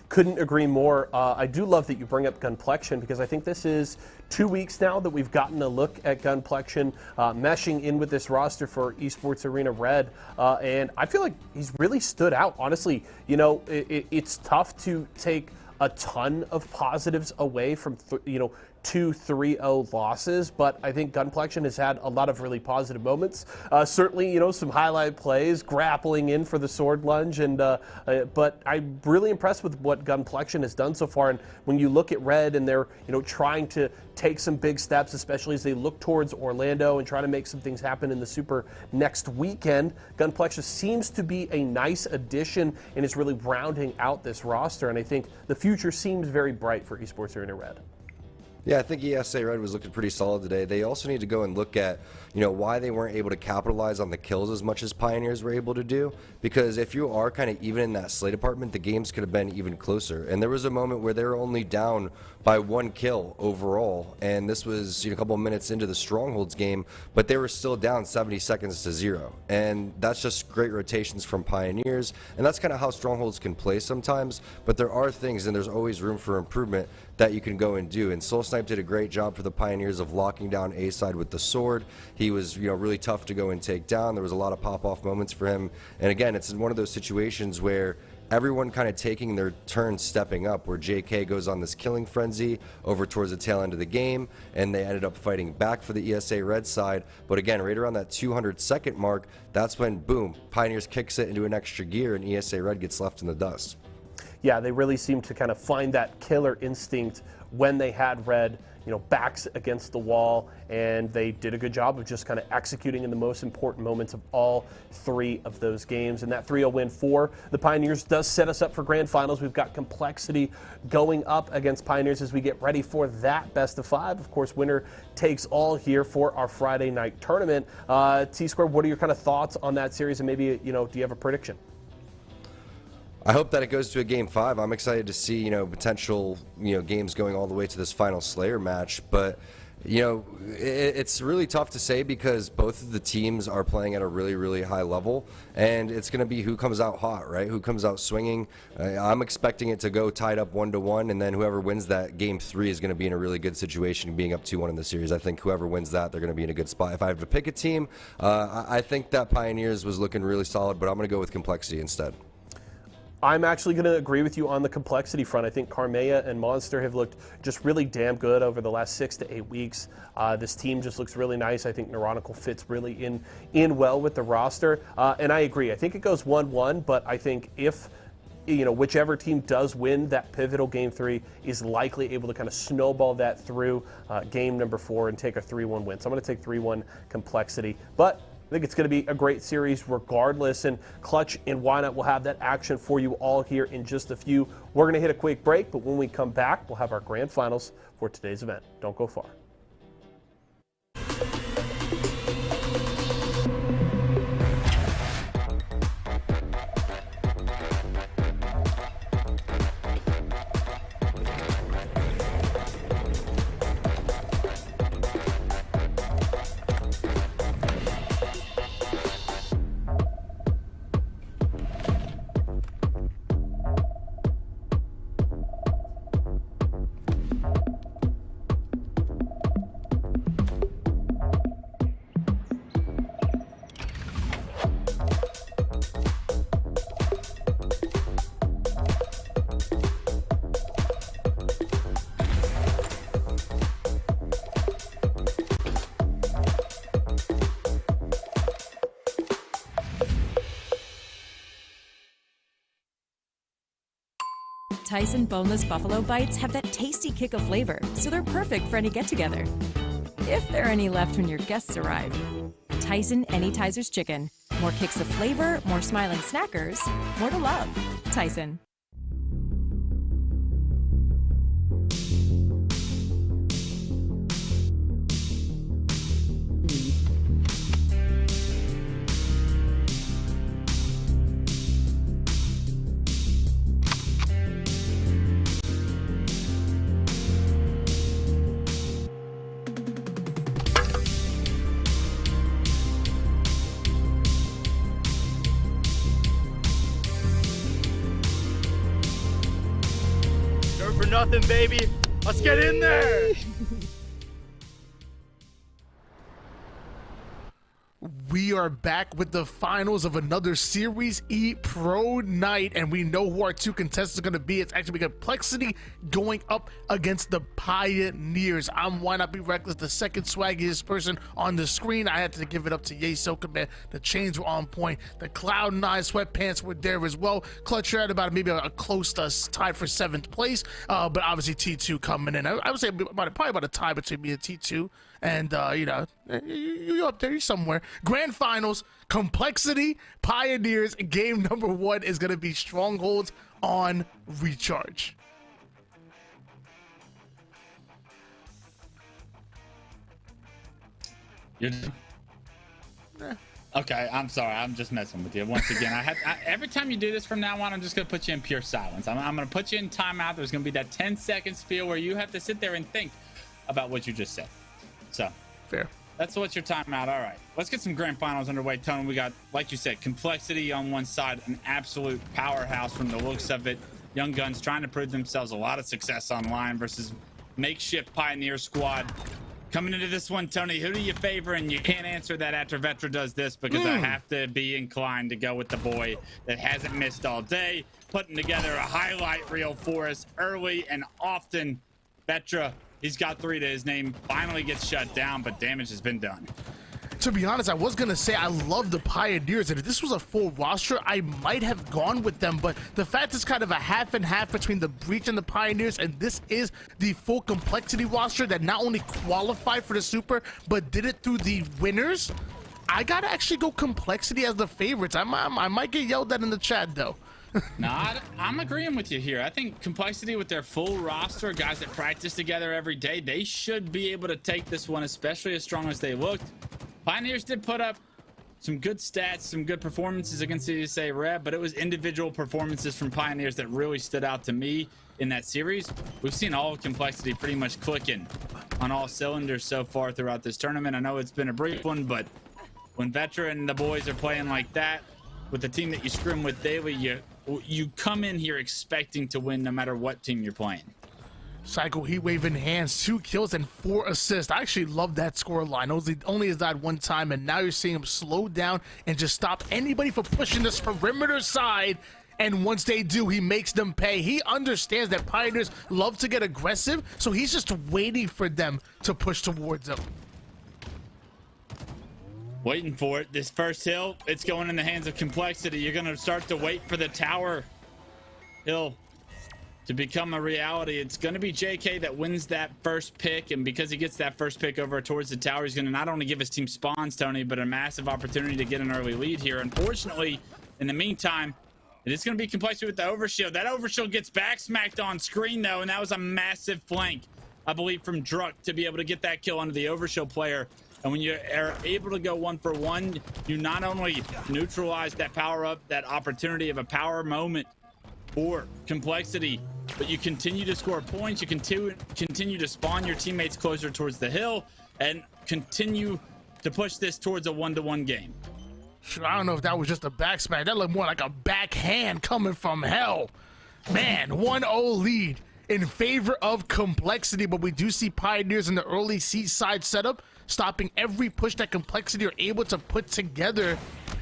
Couldn't agree more. I do love that you bring up Gunplexion, because I think this is 2 weeks now that we've gotten a look at Gunplexion meshing in with this roster for Esports Arena Red, and I feel like he's really stood out. Honestly, you know, it's tough to take a ton of positives away from, 2 3-0 losses, but I think Gunplexion has had a lot of really positive moments. Certainly, you know, some highlight plays, grappling in for the sword lunge, and but I'm really impressed with what Gunplexion has done so far. And when you look at Red and they're, you know, trying to take some big steps, especially as they look towards Orlando and try to make some things happen in the Super next weekend, Gunplexion seems to be a nice addition and is really rounding out this roster. And I think the future seems very bright for Esports Arena Red. Yeah, I think ESA Red was looking pretty solid today. They also need to go and look at, you know, why they weren't able to capitalize on the kills as much as Pioneers were able to do. Because if you are kind of even in that slay department, the games could have been even closer. And there was a moment where they were only down by 1 kill overall, and this was, you know, a couple of minutes into the Strongholds game, but they were still down 70 seconds to 0. And that's just great rotations from Pioneers, and that's kind of how Strongholds can play sometimes. But there are things, and there's always room for improvement that you can go and do. And Soul Snipe did a great job for the Pioneers of locking down A side with the sword. He was, you know, really tough to go and take down. There was a lot of pop-off moments for him. And again, it's one of those situations where everyone kind of taking their turn stepping up, where JK goes on this killing frenzy over towards the tail end of the game, and they ended up fighting back for the ESA Red side. But again, right around that 200-second mark, that's when, boom, Pioneers kicks it into an extra gear, and ESA Red gets left in the dust. Yeah, they really seemed to kind of find that killer instinct when they had Red, you know, backs against the wall, and they did a good job of just kind of executing in the most important moments of all 3 of those games. And that 3-0 win for the Pioneers does set us up for grand finals. We've got Complexity going up against Pioneers as we get ready for that best of 5. Of course, winner takes all here for our Friday night tournament. T-Square, what are your kind of thoughts on that series, and maybe, you know, do you have a prediction? I hope that it goes to a game 5. I'm excited to see, you know, potential, you know, games going all the way to this final Slayer match. But, you know, it's really tough to say because both of the teams are playing at a really, really high level, and it's going to be who comes out hot, right? Who comes out swinging. I'm expecting it to go tied up 1-1, and then whoever wins that game 3 is going to be in a really good situation, being up 2-1 in the series. I think whoever wins that, they're going to be in a good spot. If I have to pick a team, I think that Pioneers was looking really solid, but I'm going to go with Complexity instead. I'm actually going to agree with you on the Complexity front. I think Carmea and Monster have looked just really damn good over the last 6 to 8 weeks. This team just looks really nice. I think Neuronical fits really in well with the roster. And I agree. I think it goes 1-1, but I think if, you know, whichever team does win that pivotal game 3 is likely able to kind of snowball that through game number 4 and take a 3-1 win. So I'm going to take 3-1 Complexity. But I think it's going to be a great series regardless, and Clutch and Why Not will have that action for you all here in just a few. We're going to hit a quick break, but when we come back, we'll have our grand finals for today's event. Don't go far. Tyson boneless buffalo bites have that tasty kick of flavor, so they're perfect for any get-together. If there are any left when your guests arrive. Tyson Anytizers Chicken. More kicks of flavor, more smiling snackers, more to love. Tyson. For nothing, baby. Let's get in there. We are back with the finals of another Series E Pro night, and we know who our two contestants are going to be. It's actually Complexity going up against the Pioneers. I'm Why Not Be Reckless, the second swaggiest person on the screen. I had to give it up to Ye Soka, man. The chains were on point. The Cloud9 sweatpants were there as well. Clutch had about maybe a close to tied for 7th place, but obviously T2 coming in. I would say probably about a tie between me and T2. And, you know, you're up there, you're somewhere. Grand Finals, Complexity, Pioneers. Game number 1 is going to be Strongholds on Recharge. You're... Okay, I'm sorry. I'm just messing with you. Once again, every time you do this from now on, I'm just going to put you in pure silence. I'm going to put you in timeout. There's going to be that 10-second spiel where you have to sit there and think about what you just said. So fair. That's what's your timeout. All right, let's get some grand finals underway. Tony, we got, like you said, Complexity on one side, an absolute powerhouse from the looks of it. Young guns trying to prove themselves, a lot of success online versus makeshift Pioneer squad. Coming into this one, Tony, who do you favor? And you can't answer that after Vetra does this, because I have to be inclined to go with the boy that hasn't missed all day, putting together a highlight reel for us early and often. Vetra, he's got 3 to his name, finally gets shut down, but damage has been done. To be honest, I was going to say I love the Pioneers, and if this was a full roster, I might have gone with them, but the fact it's kind of a half and half between the Breach and the Pioneers, and this is the full Complexity roster that not only qualified for the Super, but did it through the winners, I got to actually go Complexity as the favorites. I might get yelled at in the chat, though. Nah, I'm agreeing with you here. I think Complexity with their full roster, guys that practice together every day, they should be able to take this one, especially as strong as they looked. Pioneers did put up some good stats, some good performances against the ESA Red, but it was individual performances from Pioneers that really stood out to me in that series. We've seen all of Complexity pretty much clicking on all cylinders so far throughout this tournament. I know it's been a brief one, but when Vetra and the boys are playing like that, with the team that you scrim with daily, you come in here expecting to win no matter what team you're playing. Psycho Heatwave in hands, 2 kills and 4 assists. I actually love that score line. Only has died 1 time, and now you're seeing him slow down and just stop anybody from pushing this perimeter side. And once they do, he makes them pay. He understands that Pioneers love to get aggressive, so he's just waiting for them to push towards him. Waiting for it. This first hill, it's going in the hands of Complexity. You're going to start to wait for the tower hill to become a reality. It's going to be JK that wins that first pick, and because he gets that first pick over towards the tower, he's going to not only give his team spawns, Tony, but a massive opportunity to get an early lead here. Unfortunately, in the meantime, it is going to be Complexity with the overshield. That overshield gets back smacked on screen, though, and that was a massive flank, I believe, from Druck to be able to get that kill onto the overshield player. And when you are able to go 1 for 1, you not only neutralize that power up, that opportunity of a power moment for Complexity, but you continue to score points, you continue to spawn your teammates closer towards the hill, and continue to push this towards a 1-to-1 game. Sure, I don't know if that was just a back smack. That looked more like a backhand coming from hell. Man, 1-0 lead in favor of Complexity, but we do see Pioneers in the early seaside setup, stopping every push that Complexity are able to put together.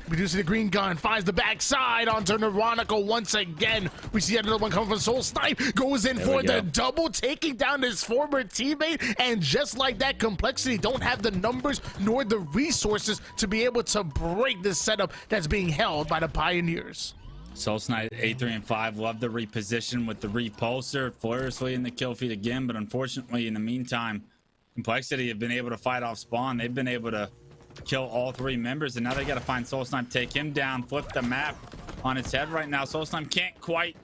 We do see the green gun finds the backside onto Neuronica once again. We see another one coming from Soul Snipe, goes in for the double, taking down his former teammate, and just like that, Complexity don't have the numbers nor the resources to be able to break this setup that's being held by the Pioneers. Soul Snipe 8-3 and 5. Love the reposition with the repulsor. Fluriously in the kill feed again, but unfortunately in the meantime, Complexity have been able to fight off spawn. They've been able to kill all 3 members, and now they got to find Soul Snipe, take him down, flip the map on its head right now. Soul Snipe can't quite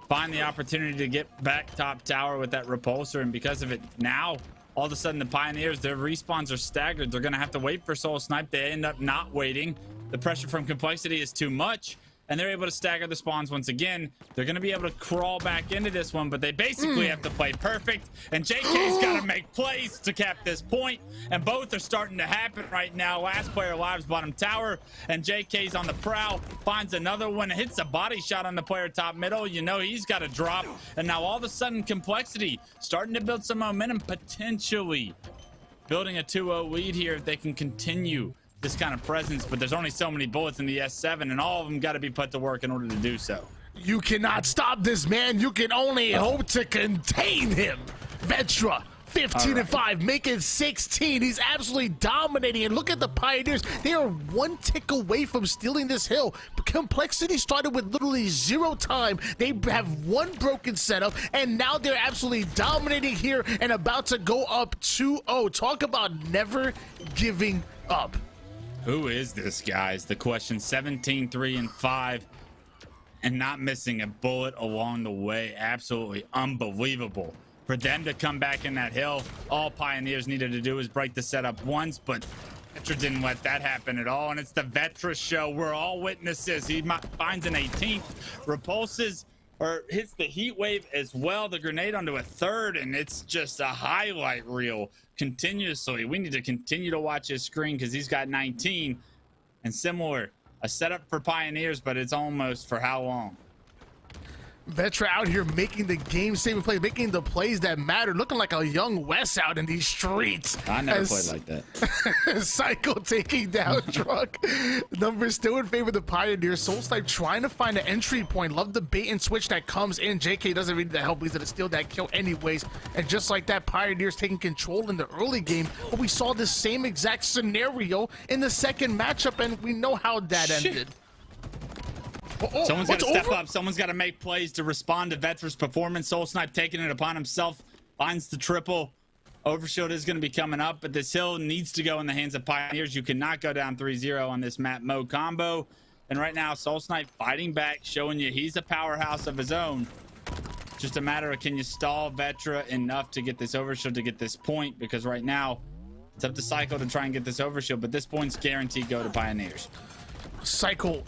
find the opportunity to get back top tower with that repulsor, and because of it now, all of a sudden the Pioneers, their respawns are staggered. They're going to have to wait for Soul Snipe. They end up not waiting. The pressure from Complexity is too much, and they're able to stagger the spawns once again. They're going to be able to crawl back into this one, but they basically have to play perfect, and JK's got to make plays to cap this point, and both are starting to happen right now. Last player alive's bottom tower, and JK's on the prowl, finds another one, hits a body shot on the player top middle. You know he's got to drop, and now all of a sudden Complexity starting to build some momentum, potentially building a 2-0 lead here if they can continue this kind of presence, but there's only so many bullets in the S7, and all of them got to be put to work in order to do so. You cannot stop this man. You can only hope to contain him. Vetra 15 and 5, making 16. He's absolutely dominating. And look at the Pioneers. They are 1 tick away from stealing this hill. Complexity started with literally 0 time. They have 1 broken setup, and now they're absolutely dominating here and about to go up 2-0. Talk about never giving up. Who is this guy is the question. 17, 3 and 5, and not missing a bullet along the way. Absolutely unbelievable for them to come back in that hill. All Pioneers needed to do is break the setup once, but Vetra didn't let that happen at all, and it's the Vetra show. We're all witnesses. He finds an 18th, repulses or hits the heat wave as well, the grenade onto a 3rd, and it's just a highlight reel continuously. We need to continue to watch his screen because he's got 19, and similar, a setup for Pioneers, but it's almost for how long? Vetra out here making the game-saving plays, making the plays that matter, looking like a young Wes out in these streets. I never played like that. Cycle taking down Truck. Numbers still in favor of the Pioneers. Soul Snipe trying to find an entry point. Love the bait and switch that comes in. JK doesn't need the help. He's gonna steal that kill anyways. And just like that, Pioneers taking control in the early game. But we saw the same exact scenario in the second matchup, and we know how that ended. Someone's got to step up. Someone's got to make plays to respond to Vetra's performance. Soul Snipe taking it upon himself, finds the triple. Overshield is going to be coming up, but this hill needs to go in the hands of Pioneers. You cannot go down 3-0 on this map mode combo. And right now, Soul Snipe fighting back, showing you he's a powerhouse of his own. Just a matter of, can you stall Vetra enough to get this overshield to get this point? Because right now, it's up to Cycle to try and get this overshield, but this point's guaranteed go to Pioneers. Cycle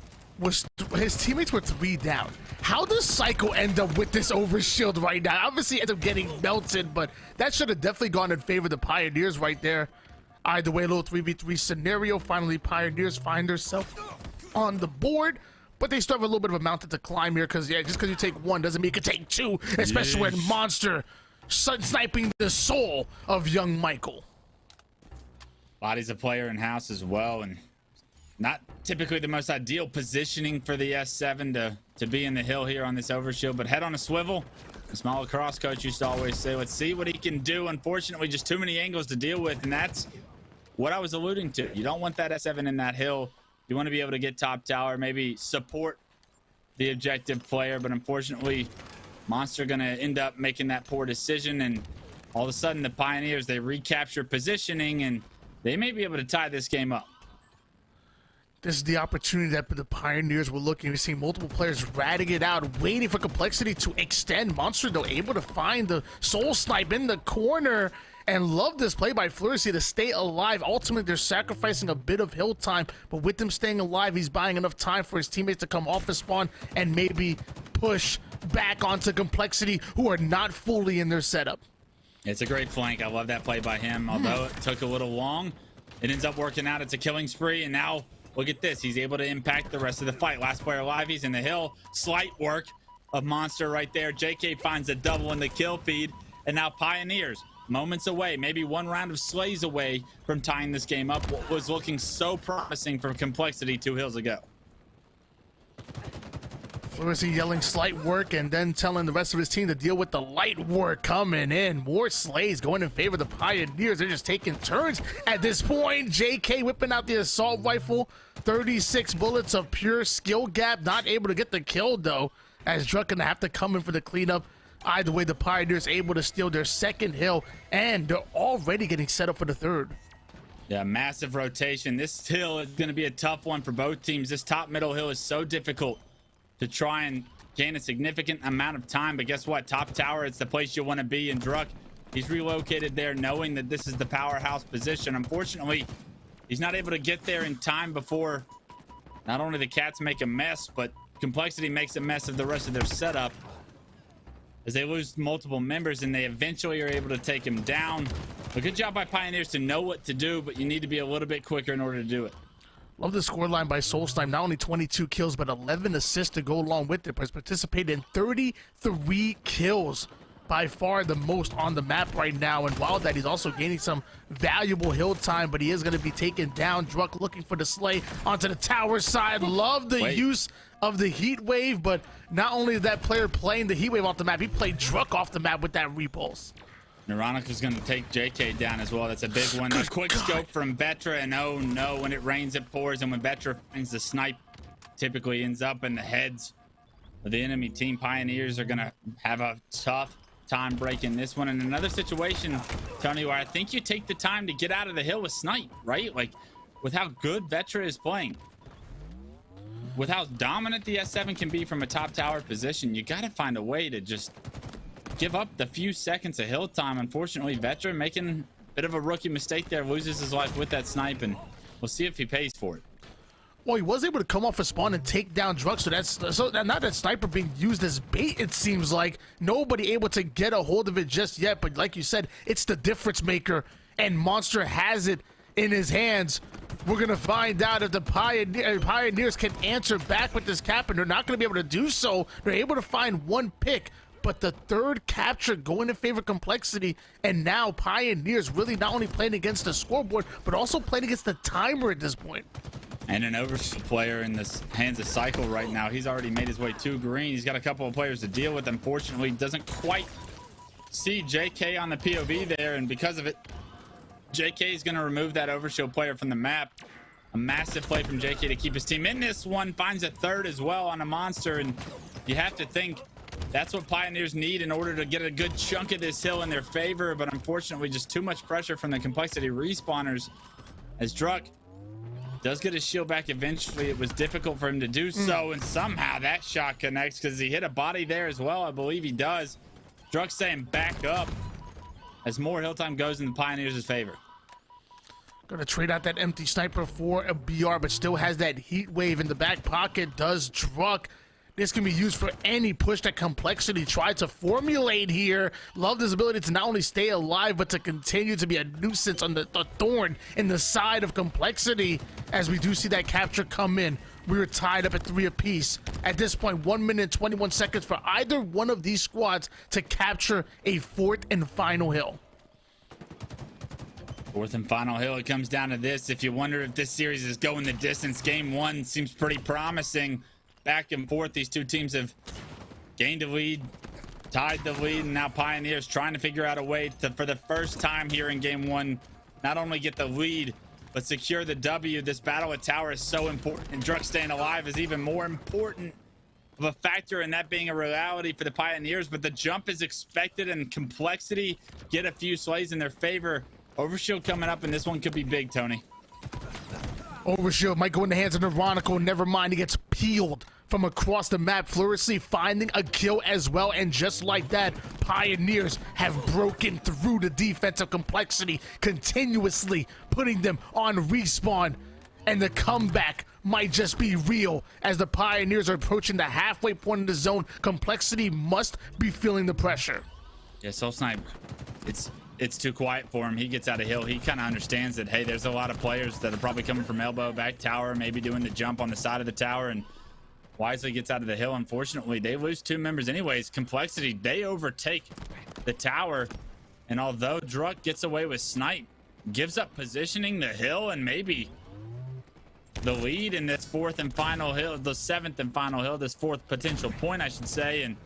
his teammates were 3 down. How does Cycle end up with this overshield right now? Obviously, ends up getting melted, but that should have definitely gone in favor of the Pioneers right there. Either way, a little 3v3 scenario. Finally, Pioneers find themselves on the board, but they still have a little bit of a mountain to climb here because, yeah, just because you take 1 doesn't mean you can take 2, especially when Monster sniping the soul of young Michael. Body's a player in house as well, and not typically the most ideal positioning for the S7 to be in the hill here on this overshield, but head on a swivel. The small lacrosse coach used to always say, let's see what he can do. Unfortunately, just too many angles to deal with, and that's what I was alluding to. You don't want that S7 in that hill. You want to be able to get top tower, maybe support the objective player, but unfortunately, Monster going to end up making that poor decision, and all of a sudden the Pioneers, they recapture positioning, and they may be able to tie this game up. This is the opportunity that the Pioneers were looking. We're seeing multiple players ratting it out, waiting for Complexity to extend. Monster, though, able to find the Soul Snipe in the corner. And love this play by Fluriously to stay alive. Ultimately, they're sacrificing a bit of hill time, but with him staying alive, he's buying enough time for his teammates to come off the spawn and maybe push back onto Complexity, who are not fully in their setup. It's a great flank. I love that play by him. Although it took a little long, it ends up working out. It's a killing spree, and now look at this. He's able to impact the rest of the fight. Last player alive. He's in the hill. Slight work of Monster right there. JK finds a double in the kill feed. And now Pioneers, moments away, maybe 1 round of slays away from tying this game up. What was looking so promising from Complexity 2 hills ago. Fleury yelling slight work and then telling the rest of his team to deal with the light work coming in. More slays going in favor of the Pioneers. They're just taking turns at this point. JK whipping out the assault rifle. 36 bullets of pure skill gap. Not able to get the kill though, as Druck gonna have to come in for the cleanup. Either way, the Pioneers able to steal their second hill, and they're already getting set up for the third. Yeah, massive rotation. This hill is going to be a tough one for both teams. This top middle hill is so difficult to try and gain a significant amount of time. But guess what? Top tower, it's the place you want to be. And Druck, he's relocated there knowing that this is the powerhouse position. Unfortunately, he's not able to get there in time before not only the Cats make a mess, but Complexity makes a mess of the rest of their setup, as they lose multiple members and they eventually are able to take him down. A good job by Pioneers to know what to do, but you need to be a little bit quicker in order to do it. Love the scoreline by Solstheim. Not only 22 kills, but 11 assists to go along with it. But participated in 33 kills. By far the most on the map right now. And while that, he's also gaining some valuable hill time, but he is going to be taken down. Druck looking for the slay onto the tower side. Love the use of the heat wave, but not only is that player playing the heat wave off the map, he played Druck off the map with that repulse. Neuronica is going to take JK down as well. That's a big one. A quick scope from Vetra, and oh no, when it rains, it pours. And when Vetra finds the snipe, typically ends up in the heads of the enemy team. Pioneers are going to have a tough time breaking this one. In another situation, Tony, where I think you take the time to get out of the hill with snipe, right? Like, with how good Vetra is playing, with how dominant the S7 can be from a top tower position, you got to find a way to just give up the few seconds of hill time. Unfortunately, Vetra making a bit of a rookie mistake there, loses his life with that snipe, and we'll see if he pays for it. Well, he was able to come off a spawn and take down Druck, so not that sniper being used as bait, it seems like. Nobody able to get a hold of it just yet, but like you said, it's the difference maker, and Monster has it in his hands. We're gonna find out if the Pioneers can answer back with this cap, and they're not gonna be able to do so. They're able to find one pick, but the third capture going in favor of Complexity, and now Pioneers really not only playing against the scoreboard, but also playing against the timer at this point. And an overshield player in this hands of Cycle right now. He's already made his way to green. He's got a couple of players to deal with. Unfortunately, doesn't quite see JK on the POV there, and because of it, JK is going to remove that overshield player from the map. A massive play from JK to keep his team in this one. Finds a third as well on a Monster, and you have to think that's what Pioneers need in order to get a good chunk of this hill in their favor, but unfortunately just too much pressure from the Complexity respawners. As Druck does get his shield back eventually, it was difficult for him to do so, and somehow that shot connects because he hit a body there as well. I believe he does. Druck saying back up as more hill time goes in the Pioneers' favor. Gonna trade out that empty sniper for a BR, but still has that heat wave in the back pocket. Does Druck. This can be used for any push that Complexity tried to formulate here. Love his ability to not only stay alive, but to continue to be a nuisance on the thorn in the side of Complexity. As we do see that capture come in, we were tied up at 3 apiece. At this point, 1 minute and 21 seconds for either one of these squads to capture a fourth and final hill. Fourth and final hill. It comes down to this. If you wonder if this series is going the distance, game one seems pretty promising. Back and forth, these two teams have gained a lead, tied the lead, and now Pioneers trying to figure out a way to, for the first time here in game one, not only get the lead, but secure the W. This battle at tower is so important, and Druck staying alive is even more important of a factor in that being a reality for the Pioneers, but the jump is expected, and Complexity get a few slays in their favor. Overshield coming up, and this one could be big, Tony. Overshield might go in the hands of Neuronica. Never mind, he gets peeled from across the map. Fleury finding a kill as well, and just like that, Pioneers have broken through the defensive Complexity, continuously putting them on respawn, and the comeback might just be real. As the Pioneers are approaching the halfway point in the zone, Complexity must be feeling the pressure. Yeah, Soul Snipe, it's too quiet for him. He gets out of hill. He kind of understands that, hey, there's a lot of players that are probably coming from elbow, back tower, maybe doing the jump on the side of the tower, and wisely gets out of the hill. Unfortunately, they lose 2 members anyways. Complexity, they overtake the tower, and although Druck gets away with snipe, gives up positioning the hill, and maybe the lead in this fourth and final hill, the seventh and final hill, this fourth potential point, I should say. And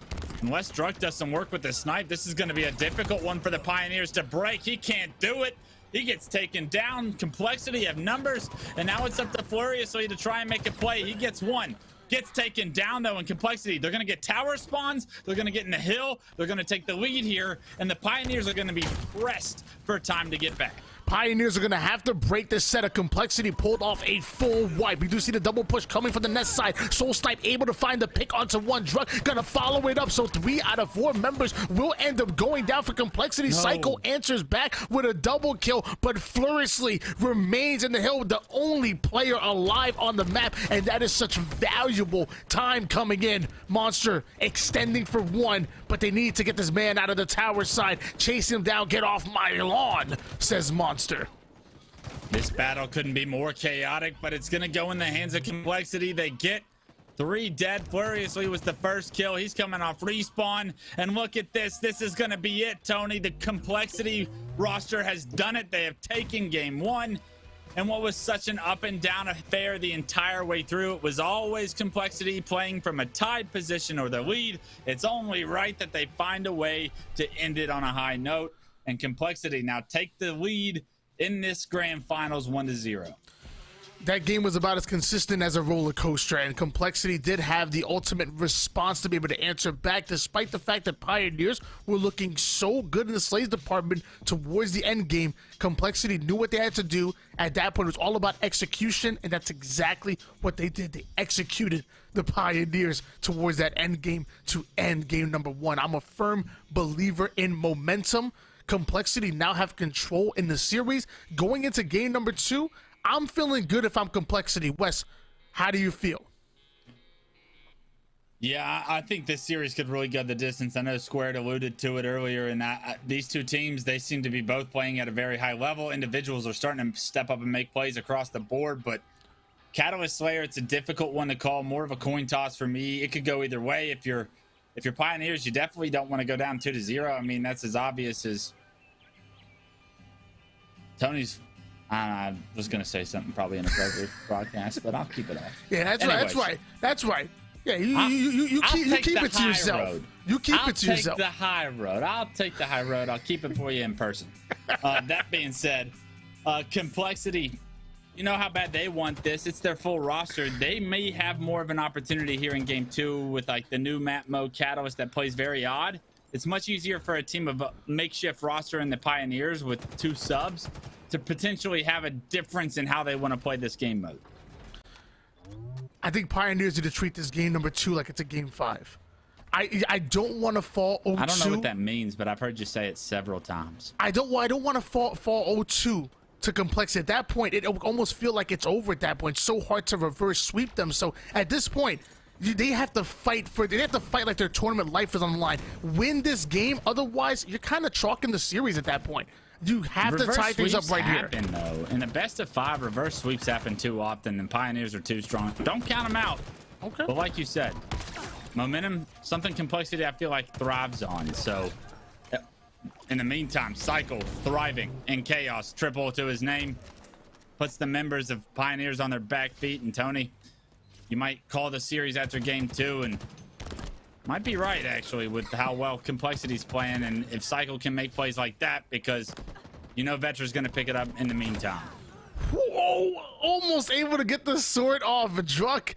unless Druck does some work with the snipe, this is going to be a difficult one for the Pioneers to break. He can't do it. He gets taken down. Complexity of numbers, and now it's up to Furiously to try and make a play. He gets one. Gets taken down though in Complexity. They're going to get tower spawns. They're going to get in the hill. They're going to take the lead here, and the Pioneers are going to be pressed for time to get back. Pioneers are going to have to break this set of Complexity. Pulled off a full wipe. We do see the double push coming from the Nest side. Soul Snipe able to find the pick onto one. Druck going to follow it up. So 3 out of 4 members will end up going down for Complexity. No. Psycho answers back with a double kill, but Furiously remains in the hill, the only player alive on the map, and that is such valuable time coming in. Monster extending for 1, but they need to get this man out of the tower side. Chase him down. Get off my lawn, says Monster. This battle couldn't be more chaotic, but it's going to go in the hands of Complexity. They get 3 dead. Furiously was the first kill. He's coming off respawn. And look at this. This is going to be it, Tony. The Complexity roster has done it. They have taken game 1. And what was such an up and down affair the entire way through, it was always Complexity playing from a tied position or the lead. It's only right that they find a way to end it on a high note. And Complexity now take the lead in this grand finals 1-0. That game was about as consistent as a roller coaster, and Complexity did have the ultimate response to be able to answer back, despite the fact that Pioneers were looking so good in the Slays department towards the end game. Complexity knew what they had to do. At that point, it was all about execution, and that's exactly what they did. They executed the Pioneers towards that end game to end game number 1. I'm a firm believer in momentum. Complexity now have control in the series. Going into game number 2, I'm feeling good if I'm Complexity. Wes, how do you feel? Yeah, I think this series could really go the distance. I know Squared alluded to it earlier, and these two teams, they seem to be both playing at a very high level. Individuals are starting to step up and make plays across the board, but Catalyst Slayer, it's a difficult one to call, more of a coin toss for me. It could go either way. If you're Pioneers, you definitely don't want to go down 2-0. I mean, that's as obvious as Tony's. I was going to say something probably inappropriate broadcast, but I'll keep it off. Yeah, that's right. Yeah, you keep it to yourself. You keep it to yourself. I'll take the high road. I'll keep it for you in person. That being said, Complexity, you know how bad they want this. It's their full roster. They may have more of an opportunity here in game 2 with like the new map mode Catalyst that plays very odd. It's much easier for a team of a makeshift roster in the Pioneers with 2 subs to potentially have a difference in how they want to play this game mode. I think Pioneers need to treat this game number 2 like it's a game 5. I don't want to fall 0-2. I don't know what that means, but I've heard you say it several times. I don't want to fall 0-2 to Complexity. At that point, it almost feel like it's over at that point. It's so hard to reverse sweep them. So at this point, they have to fight like their tournament life is on the line. Win this game, otherwise you're kind of chalking the series at that point. You have to tie things up right here. Though. In the best of 5, reverse sweeps happen too often, and Pioneers are too strong. Don't count them out. Okay. But like you said, momentum, something Complexity I feel like thrives on. So in the meantime, Cycle thriving in chaos, triple to his name, puts the members of Pioneers on their back feet. And Tony, you might call the series after game 2, and might be right actually with how well Complexity's playing, and if Cycle can make plays like that, because you know Vetra's going to pick it up in the meantime. Whoa, almost able to get the sword off. Druck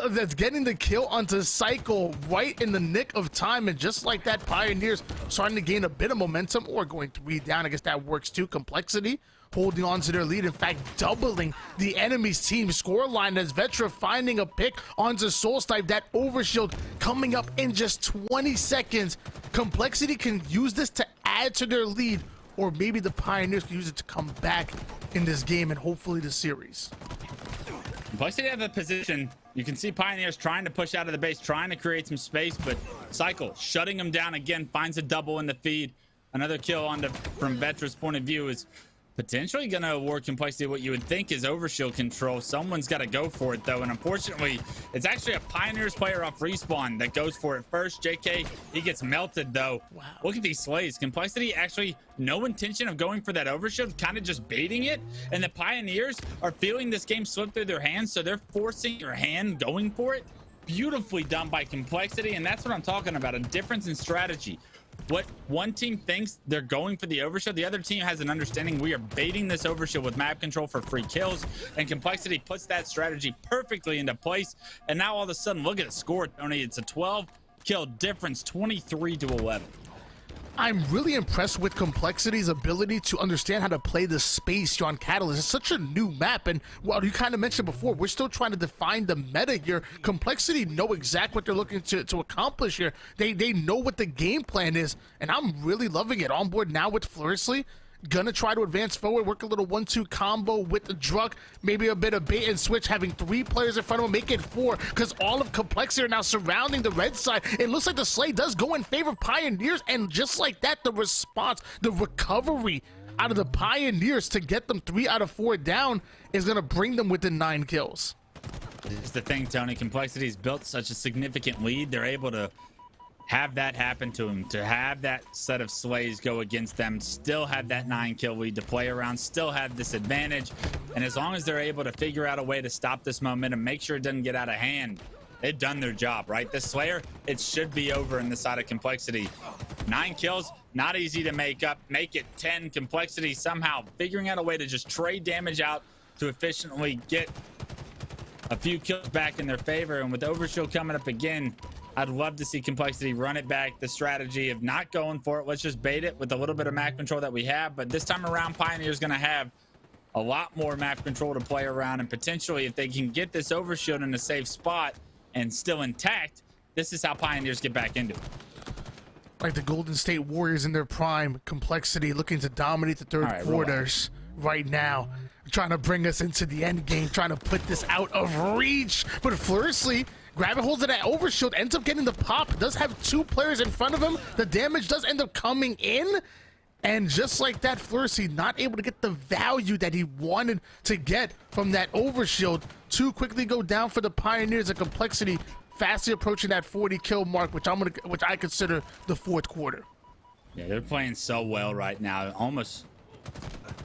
that's getting the kill onto Cycle right in the nick of time, and just like that, Pioneers starting to gain a bit of momentum, or going 3 down. I guess that works too. Complexity holding on to their lead, in fact doubling the enemy's team scoreline as Vetra finding a pick onto Soul Snipe. That overshield coming up in just 20 seconds. Complexity can use this to add to their lead, or maybe the Pioneers can use it to come back in this game and hopefully the series. Complexity have the position. You can see Pioneers trying to push out of the base, trying to create some space, but Cycle shutting them down again, finds a double in the feed. Another kill from Vetra's point of view is potentially going to award complexity what you would think is overshield control. Someone's got to go for it though, and unfortunately it's actually a Pioneers player off respawn that goes for it first. JK, he gets melted though. Wow, look at these slays. Complexity actually no intention of going for that overshield, kind of just baiting it, and the Pioneers are feeling this game slip through their hands, so they're forcing your hand going for it. Beautifully done by Complexity, and that's what I'm talking about, a difference in strategy. What one team thinks they're going for the overshield, the other team has an understanding we are baiting this overshield with map control for free kills, and Complexity puts that strategy perfectly into place. And now all of a sudden, look at the score, Tony. It's a 12 kill difference, 23-11. I'm really impressed with Complexity's ability to understand how to play the space here on Catalyst. It's such a new map, and well, you kind of mentioned before, we're still trying to define the meta here. Complexity know exactly what they're looking to accomplish here. They know what the game plan is, and I'm really loving it. On board now with Furiously. Gonna try to advance forward, work a little 1-2 combo with the Druk, maybe a bit of bait and switch, having 3 players in front of him, make it 4, because all of Complexity are now surrounding the red side. It looks like the Slay does go in favor of Pioneers, and just like that, the response, the recovery out of the Pioneers to get them 3 out of 4 down is gonna bring them within 9 kills. It's the thing, Tony. Complexity's built such a significant lead. They're able to have that happen to him, to have that set of slays go against them, still have that 9 kill lead to play around, still have this advantage. And as long as they're able to figure out a way to stop this momentum, make sure it doesn't get out of hand, they've done their job, right? The Slayer, it should be over in the side of Complexity. 9 kills, not easy to make up. Make it 10. Complexity somehow figuring out a way to just trade damage out to efficiently get a few kills back in their favor. And with Overshield coming up again, I'd love to see Complexity run it back. The strategy of not going for it, let's just bait it with a little bit of map control that we have. But this time around, Pioneer's going to have a lot more map control to play around. And potentially, if they can get this Overshield in a safe spot and still intact, this is how Pioneers get back into it. Like the Golden State Warriors in their prime, Complexity looking to dominate the third quarters right now. Trying to bring us into the end game, trying to put this out of reach. But Furiously grab and holds of that overshield, ends up getting the pop, does have 2 players in front of him. The damage does end up coming in. And just like that, Furiously not able to get the value that he wanted to get from that overshield. 2 quickly go down for the Pioneers, and Complexity fastly approaching that 40 kill mark, which I consider the 4th quarter. Yeah, they're playing so well right now, almost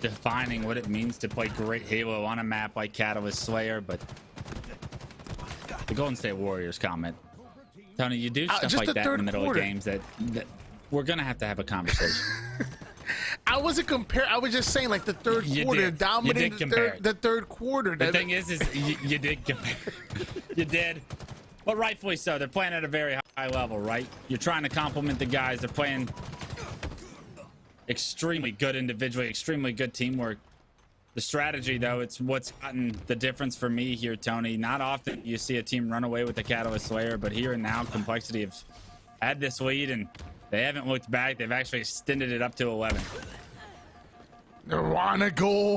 defining what it means to play great Halo on a map like Catalyst Slayer. But the Golden State Warriors comment, Tony, you do stuff like that in the middle of games that we're gonna have to have a conversation. I wasn't comparing. I was just saying, like, the third quarter dominating the third quarter. The thing is you did compare. You did, but rightfully so. They're playing at a very high level, right? You're trying to complement the guys. They're playing extremely good individually, extremely good teamwork. The strategy, though, it's what's gotten the difference for me here, Tony. Not often you see a team run away with the Catalyst Slayer, but here and now, Complexity have had this lead, and they haven't looked back. They've actually extended it up to 11. Nirvana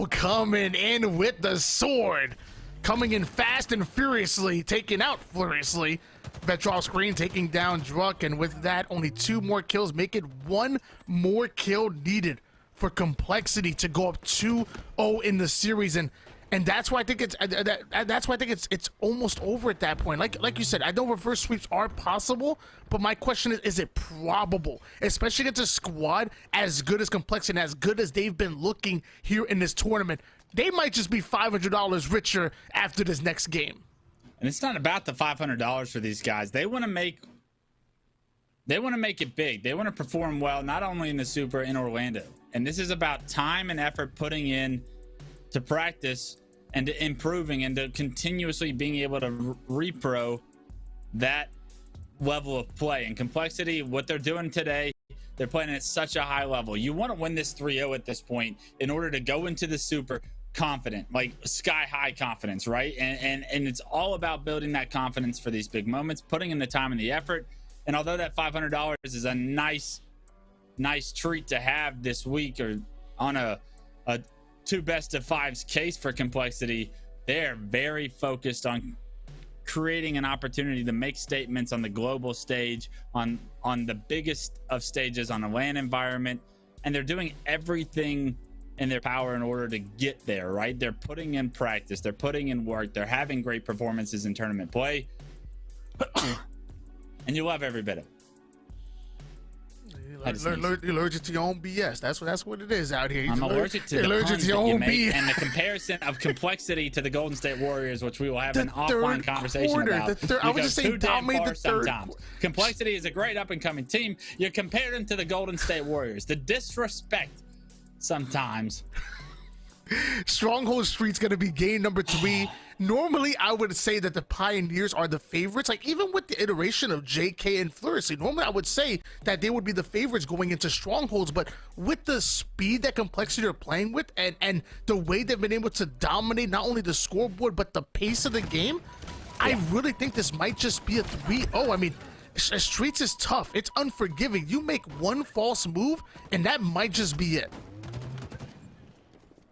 coming in with the sword. Coming in fast and furiously, taking out Furiously. Vetrov screen taking down Druk, and with that, only 2 more kills, make it 1 more kill needed for Complexity to go up 2-0 in the series. And that's why I think it's almost over at that point. Like you said, I know reverse sweeps are possible, but my question is it probable? Especially against a squad as good as Complexity and as good as they've been looking here in this tournament. They might just be $500 richer after this next game. And it's not about the $500 for these guys. They want to make it big. They want to perform well, not only in the Super, in Orlando. And this is about time and effort putting in to practice and to improving and to continuously being able to repro that level of play. And Complexity, what they're doing today, they're playing at such a high level. You want to win this 3-0 at this point in order to go into the Super confident, like sky high confidence, right? And it's all about building that confidence for these big moments, putting in the time and the effort. And although that $500 is a nice treat to have this week, or on a 2 best of 5s case for Complexity, they're very focused on creating an opportunity to make statements on the global stage, on the biggest of stages, on a LAN environment. And they're doing everything in their power in order to get there, right? They're putting in practice, they're putting in work, they're having great performances in tournament play, and you love every bit of it. You're allergic to your own BS. That's what it is out here. I'm allergic to the puns your that you own make BS. and the comparison of complexity to the Golden State Warriors, which we will have an offline conversation about. I was just saying, dominate the third. Sometimes complexity is a great up-and-coming team. You compare them to the Golden State Warriors. The disrespect sometimes. Stronghold Street's going to be game number 3. Normally, I would say that the Pioneers are the favorites. Like, even with the iteration of JK and Fleury, normally I would say that they would be the favorites going into Strongholds. But with the speed that Complexity are playing with and the way they've been able to dominate not only the scoreboard, but the pace of the game, I really think this might just be a 3-0. I mean, Streets is tough. It's unforgiving. You make one false move, and that might just be it.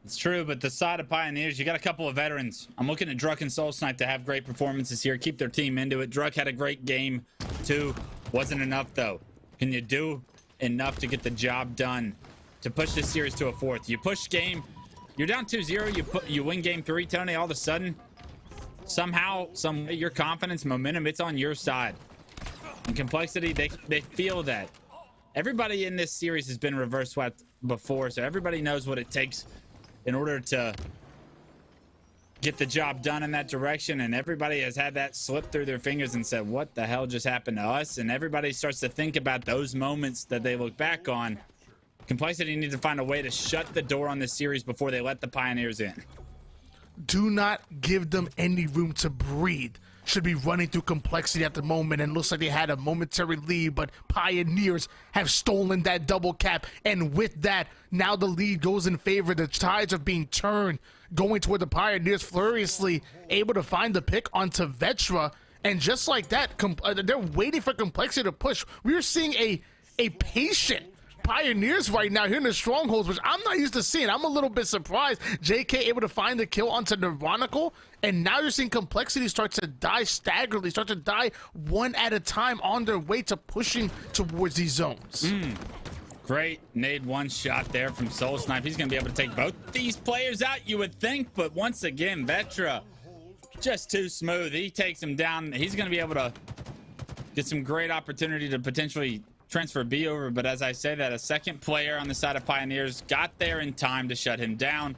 It's true, but the side of Pioneers, you got a couple of veterans. I'm looking at Druck and Soul Snipe to have great performances here, keep their team into it. Druck had a great game, too. Wasn't enough, though. Can you do enough to get the job done, to push this series to a 4th? You push game, you're down 2-0, you win game 3, Tony, all of a sudden, somehow, some way, your confidence, momentum, it's on your side. And Complexity, they feel that. Everybody in this series has been reverse swept before, so everybody knows what it takes in order to get the job done in that direction, and everybody has had that slip through their fingers and said, what the hell just happened to us? And everybody starts to think about those moments that they look back on. Complexity needs to find a way to shut the door on this series before they let the Pioneers in. Do not give them any room to breathe. Should be running through Complexity at the moment, and looks like they had a momentary lead, but Pioneers have stolen that double cap, and with that, now the lead goes in favor. The tides are being turned, going toward the Pioneers, furiously able to find the pick onto Vetra, and just like that, they're waiting for Complexity to push. We're seeing a patient Pioneers right now here in the Strongholds, which I'm not used to seeing. I'm a little bit surprised. JK able to find the kill onto Neuronical, and now you're seeing Complexity start to die staggeringly, start to die one at a time on their way to pushing towards these zones. Great nade one shot there from Soul Snipe. He's going to be able to take both these players out, you would think, but once again, Vetra just too smooth. He takes him down. He's going to be able to get some great opportunity to potentially transfer B over, but as I say that, a second player on the side of Pioneers got there in time to shut him down.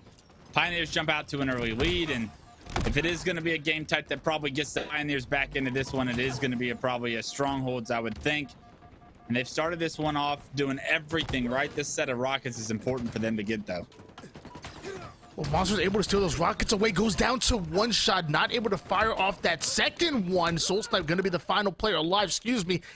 Pioneers jump out to an early lead, and if it is going to be a game type that probably gets the Pioneers back into this one, it is going to be probably a Strongholds, I would think. And they've started this one off doing everything right. This set of rockets is important for them to get, though. Well, Monster's able to steal those rockets away, goes down to one shot, not able to fire off that second one. Soul Snipe going to be the final player alive,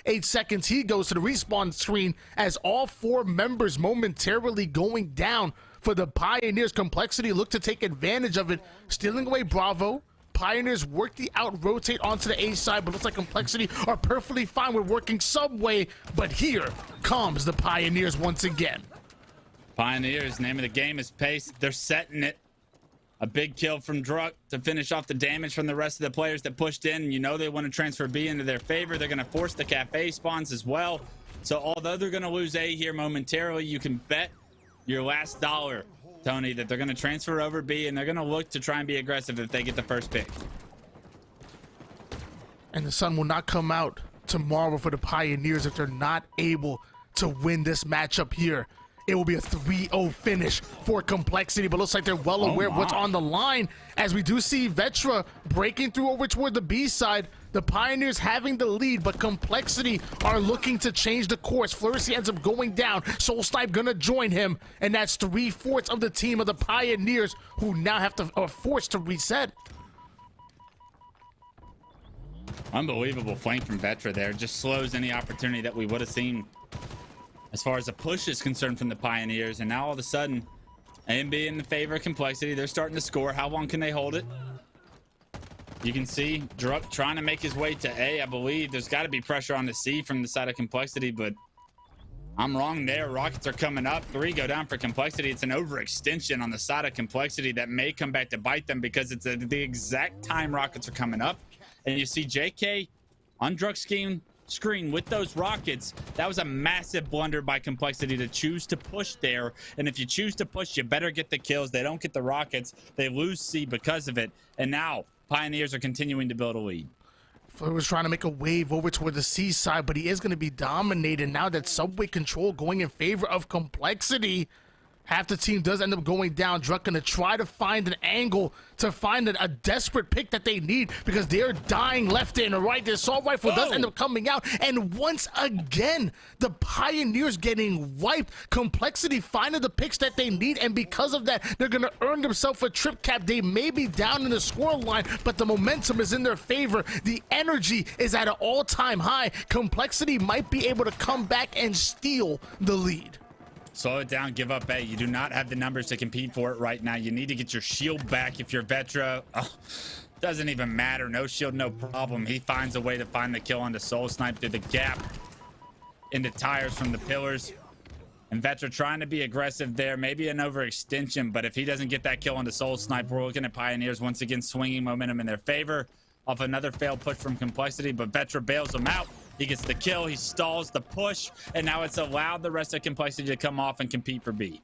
8 seconds. He goes to the respawn screen as all 4 members momentarily going down for the Pioneers. Complexity look to take advantage of it, stealing away Bravo. Pioneers work the out rotate onto the A side, but looks like Complexity are perfectly fine with working subway. But here comes the Pioneers once again. Pioneers, name of the game is pace. They're setting it. A big kill from Druck to finish off the damage from the rest of the players that pushed in. You know they want to transfer B into their favor. They're going to force the cafe spawns as well. So although they're going to lose A here momentarily, you can bet your last dollar, Tony, that they're going to transfer over B, and they're going to look to try and be aggressive if they get the first pick. And the sun will not come out tomorrow for the Pioneers if they're not able to win this matchup here. It will be a 3-0 finish for Complexity, but looks like they're well aware of what's on the line, as we do see Vetra breaking through over toward the B side. The Pioneers having the lead, but Complexity are looking to change the course. Fleury ends up going down. Soul Snipe gonna join him, and that's 3/4 of the team of the Pioneers, who now have to are forced to reset. Unbelievable flank from Vetra there. Just slows any opportunity that we would have seen as far as a push is concerned from the Pioneers. And now all of a sudden, AMB in the favor of Complexity. They're starting to score. How long can they hold it? You can see Druck trying to make his way to A. I believe there's got to be pressure on the C from the side of Complexity, but I'm wrong there. Rockets are coming up. 3 go down for Complexity. It's an overextension on the side of Complexity that may come back to bite them, because it's the exact time rockets are coming up. And you see JK on Druck's scheme screen with those rockets. That was a massive blunder by Complexity to choose to push there. And if you choose to push, you better get the kills. They don't get the rockets. They lose C because of it. And now Pioneers are continuing to build a lead. Fleur was trying to make a wave over toward the C side, but he is going to be dominated now. That subway control going in favor of Complexity. Half the team does end up going down. Druck going to try to find an angle to find a desperate pick that they need because they're dying left and right. The assault rifle does end up coming out. And once again, the Pioneers getting wiped. Complexity finding the picks that they need. And because of that, they're going to earn themselves a trip cap. They may be down in the score line, but the momentum is in their favor. The energy is at an all-time high. Complexity might be able to come back and steal the lead. Slow it down, give up A. You do not have the numbers to compete for it right now. You need to get your shield back if you're Vetra. Oh, doesn't even matter. No shield, no problem. He finds a way to find the kill onto Soul Snipe through the gap into tires from the pillars. And Vetra trying to be aggressive there. Maybe an overextension, but if he doesn't get that kill onto Soul Snipe, we're looking at Pioneers once again swinging momentum in their favor off another failed push from Complexity, but Vetra bails him out. He gets the kill, he stalls the push, and now it's allowed the rest of Complexity to come off and compete for B.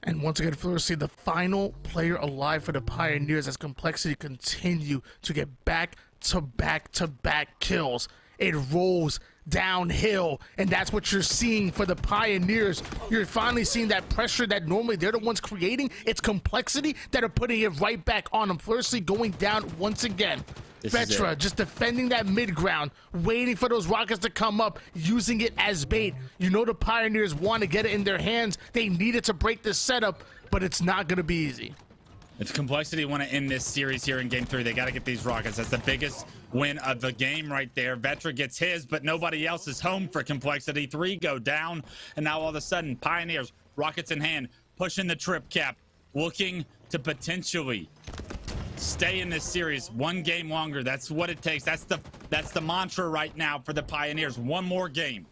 And once again, Fleur see the final player alive for the Pioneers as Complexity continue to get back-to-back-to-back kills. It rolls downhill, and that's what you're seeing for the Pioneers. You're finally seeing that pressure that normally they're the ones creating. It's Complexity that are putting it right back on them. Fleur going down once again. Vetra just defending that mid ground, waiting for those rockets to come up, using it as bait. You know the Pioneers want to get it in their hands. They need it to break this setup, but it's not going to be easy. If Complexity want to end this series here in game 3, they got to get these rockets. That's the biggest win of the game right there. Vetra gets his, but nobody else is home for Complexity. 3 go down, and now all of a sudden, Pioneers, rockets in hand, pushing the trip cap, looking to potentially stay in this series 1 game longer. That's what it takes. That's the mantra right now for the Pioneers. 1 more game.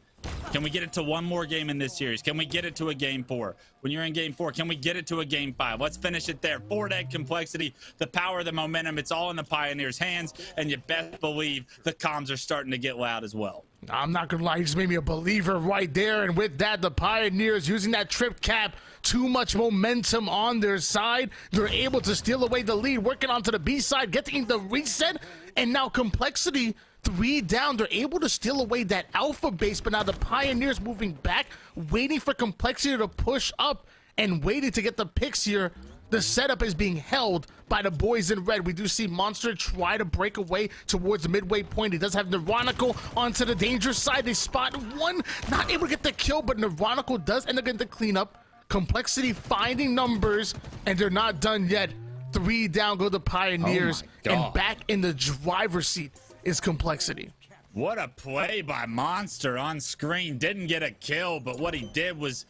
Can we get it to 1 more game in this series? Can we get it to a game 4? When you're in game 4, can we get it to a game 5? Let's finish it there. 4-deck Complexity, the power, the momentum, it's all in the Pioneers' hands, and you best believe the comms are starting to get loud as well. I'm not gonna lie, you just made me a believer right there. And with that, the Pioneers using that trip cap, too much momentum on their side. They're able to steal away the lead, working onto the B side, getting the reset, and now Complexity 3 down. They're able to steal away that alpha base, but now the Pioneers moving back, waiting for Complexity to push up and waiting to get the picks here. The setup is being held by the boys in red. We do see Monster try to break away towards the midway point. He does have Neuronical onto the dangerous side. They spot one, not able to get the kill, but Neuronical does end up getting the cleanup. Complexity finding numbers, and they're not done yet. 3 down go the Pioneers, and back in the driver's seat is Complexity. What a play by Monster on screen. Didn't get a kill, but what he did was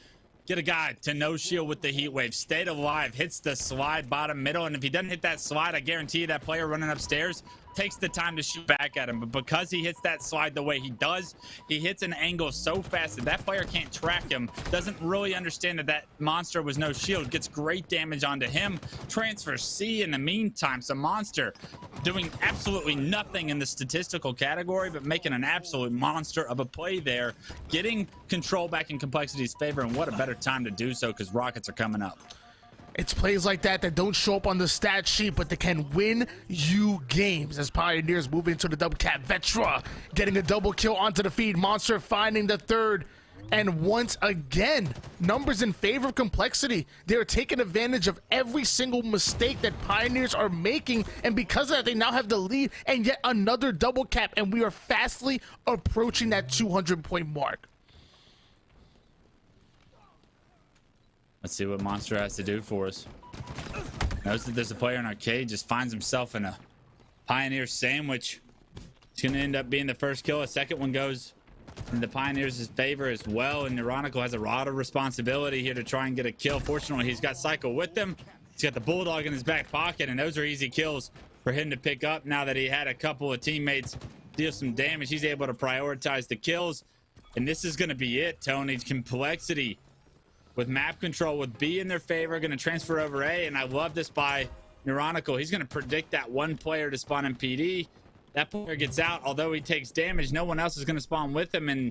get a guy to no shield with the heat wave, stayed alive, hits the slide bottom middle, and if he doesn't hit that slide, I guarantee you that player running upstairs takes the time to shoot back at him. But because he hits that slide the way he does, he hits an angle so fast that that player can't track him, doesn't really understand that that Monster was no shield, gets great damage onto him, transfers C in the meantime. So Monster doing absolutely nothing in the statistical category, but making an absolute monster of a play there, getting control back in Complexity's favor, and what a better time to do so because rockets are coming up. It's plays like that that don't show up on the stat sheet, but they can win you games as Pioneers move into the double cap. Vetra getting a double kill onto the feed. Monster finding the 3rd. And once again, numbers in favor of Complexity. They're taking advantage of every single mistake that Pioneers are making. And because of that, they now have the lead and yet another double cap. And we are fastly approaching that 200-point mark. Let's see what Monster has to do for us. Knows that there's a player in arcade, just finds himself in a Pioneer sandwich. It's going to end up being the first kill. A second one goes in the Pioneers' favor as well. And Neuronical has a lot of responsibility here to try and get a kill. Fortunately, he's got Psycho with him. He's got the Bulldog in his back pocket, and those are easy kills for him to pick up. Now that he had a couple of teammates deal some damage, he's able to prioritize the kills. And this is going to be it, Tony. Complexity with map control, with B in their favor, going to transfer over A, and I love this by Neuronical. He's going to predict that one player to spawn in PD. That player gets out, although he takes damage, no one else is going to spawn with him, and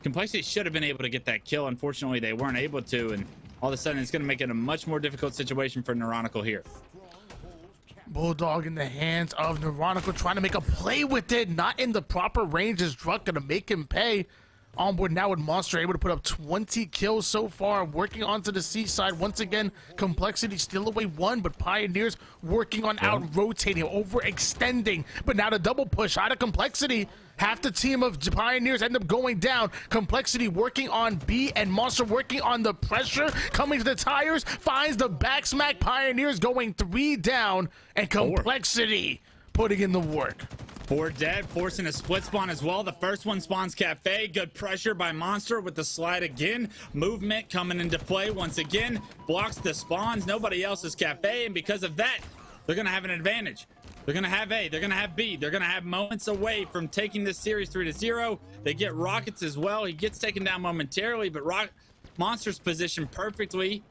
Complexity should have been able to get that kill. Unfortunately, they weren't able to, and all of a sudden it's going to make it a much more difficult situation for Neuronical here. Bulldog in the hands of Neuronical, trying to make a play with it, not in the proper range. Is Druck gonna make him pay? On board now with Monster, able to put up 20 kills so far, working onto the seaside. Once again, Complexity still away one, but Pioneers working on out-rotating, overextending. But now the double push out of Complexity. Half the team of Pioneers end up going down. Complexity working on B, and Monster working on the pressure. Coming to the tires, finds the back smack. Pioneers going 3 down, and Complexity putting in the work. 4 dead, forcing a split spawn as well. The first one spawns Cafe. Good pressure by Monster with the slide again. Movement coming into play once again. Blocks the spawns. Nobody else is Cafe, and because of that, they're going to have an advantage. They're going to have A, they're going to have B. They're going to have moments away from taking this series 3-0. They get Rockets as well. He gets taken down momentarily, but Monster's positioned perfectly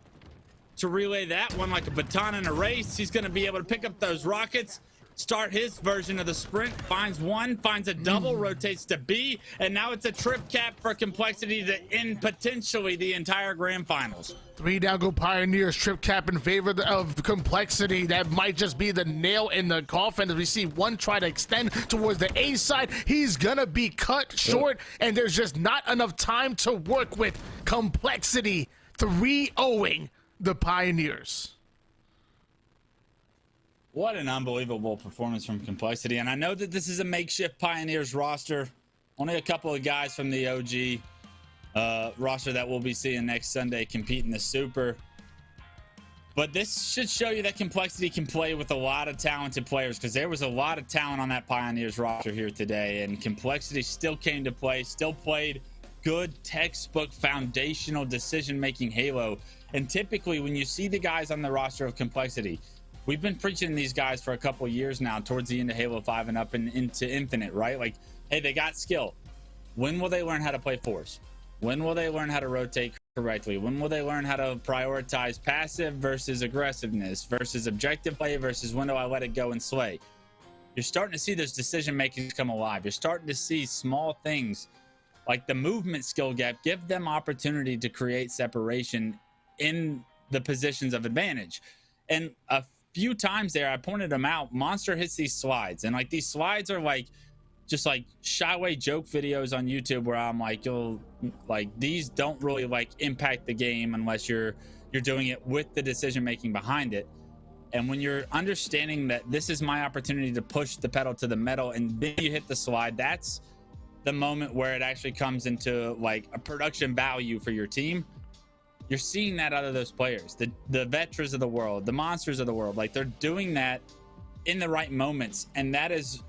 to relay that one like a baton in a race. He's going to be able to pick up those Rockets, start his version of the sprint, finds one, finds a double, rotates to B, and now it's a trip cap for Complexity to end potentially the entire grand finals. 3 down go Pioneers, trip cap in favor of Complexity. That might just be the nail in the coffin as we see one try to extend towards the A side. He's gonna be cut short, and there's just not enough time to work with. Complexity 3-0ing the Pioneers. What an unbelievable performance from Complexity. And I know that this is a makeshift Pioneers roster. Only a couple of guys from the OG roster that we'll be seeing next Sunday compete in the Super. But this should show you that Complexity can play with a lot of talented players, because there was a lot of talent on that Pioneers roster here today. And Complexity still came to play, still played good textbook foundational decision-making Halo. And typically when you see the guys on the roster of Complexity, we've been preaching these guys for a couple years now towards the end of Halo 5 and up and into Infinite, right? Like, hey, they got skill. When will they learn how to play Force? When will they learn how to rotate correctly? When will they learn how to prioritize passive versus aggressiveness versus objective play versus when do I let it go and slay? You're starting to see those decision makings come alive. You're starting to see small things like the movement skill gap give them opportunity to create separation in the positions of advantage. And a few times there, I pointed them out. Monster hits these slides, and like these slides are like just like shyway joke videos on YouTube where I'm like, you'll like these don't really like impact the game unless you're doing it with the decision making behind it. And when you're understanding that this is my opportunity to push the pedal to the metal and then you hit the slide, that's the moment where it actually comes into like a production value for your team. You're seeing that out of those players, the Vetras of the world, the Monsters of the world. Like, they're doing that in the right moments, and that is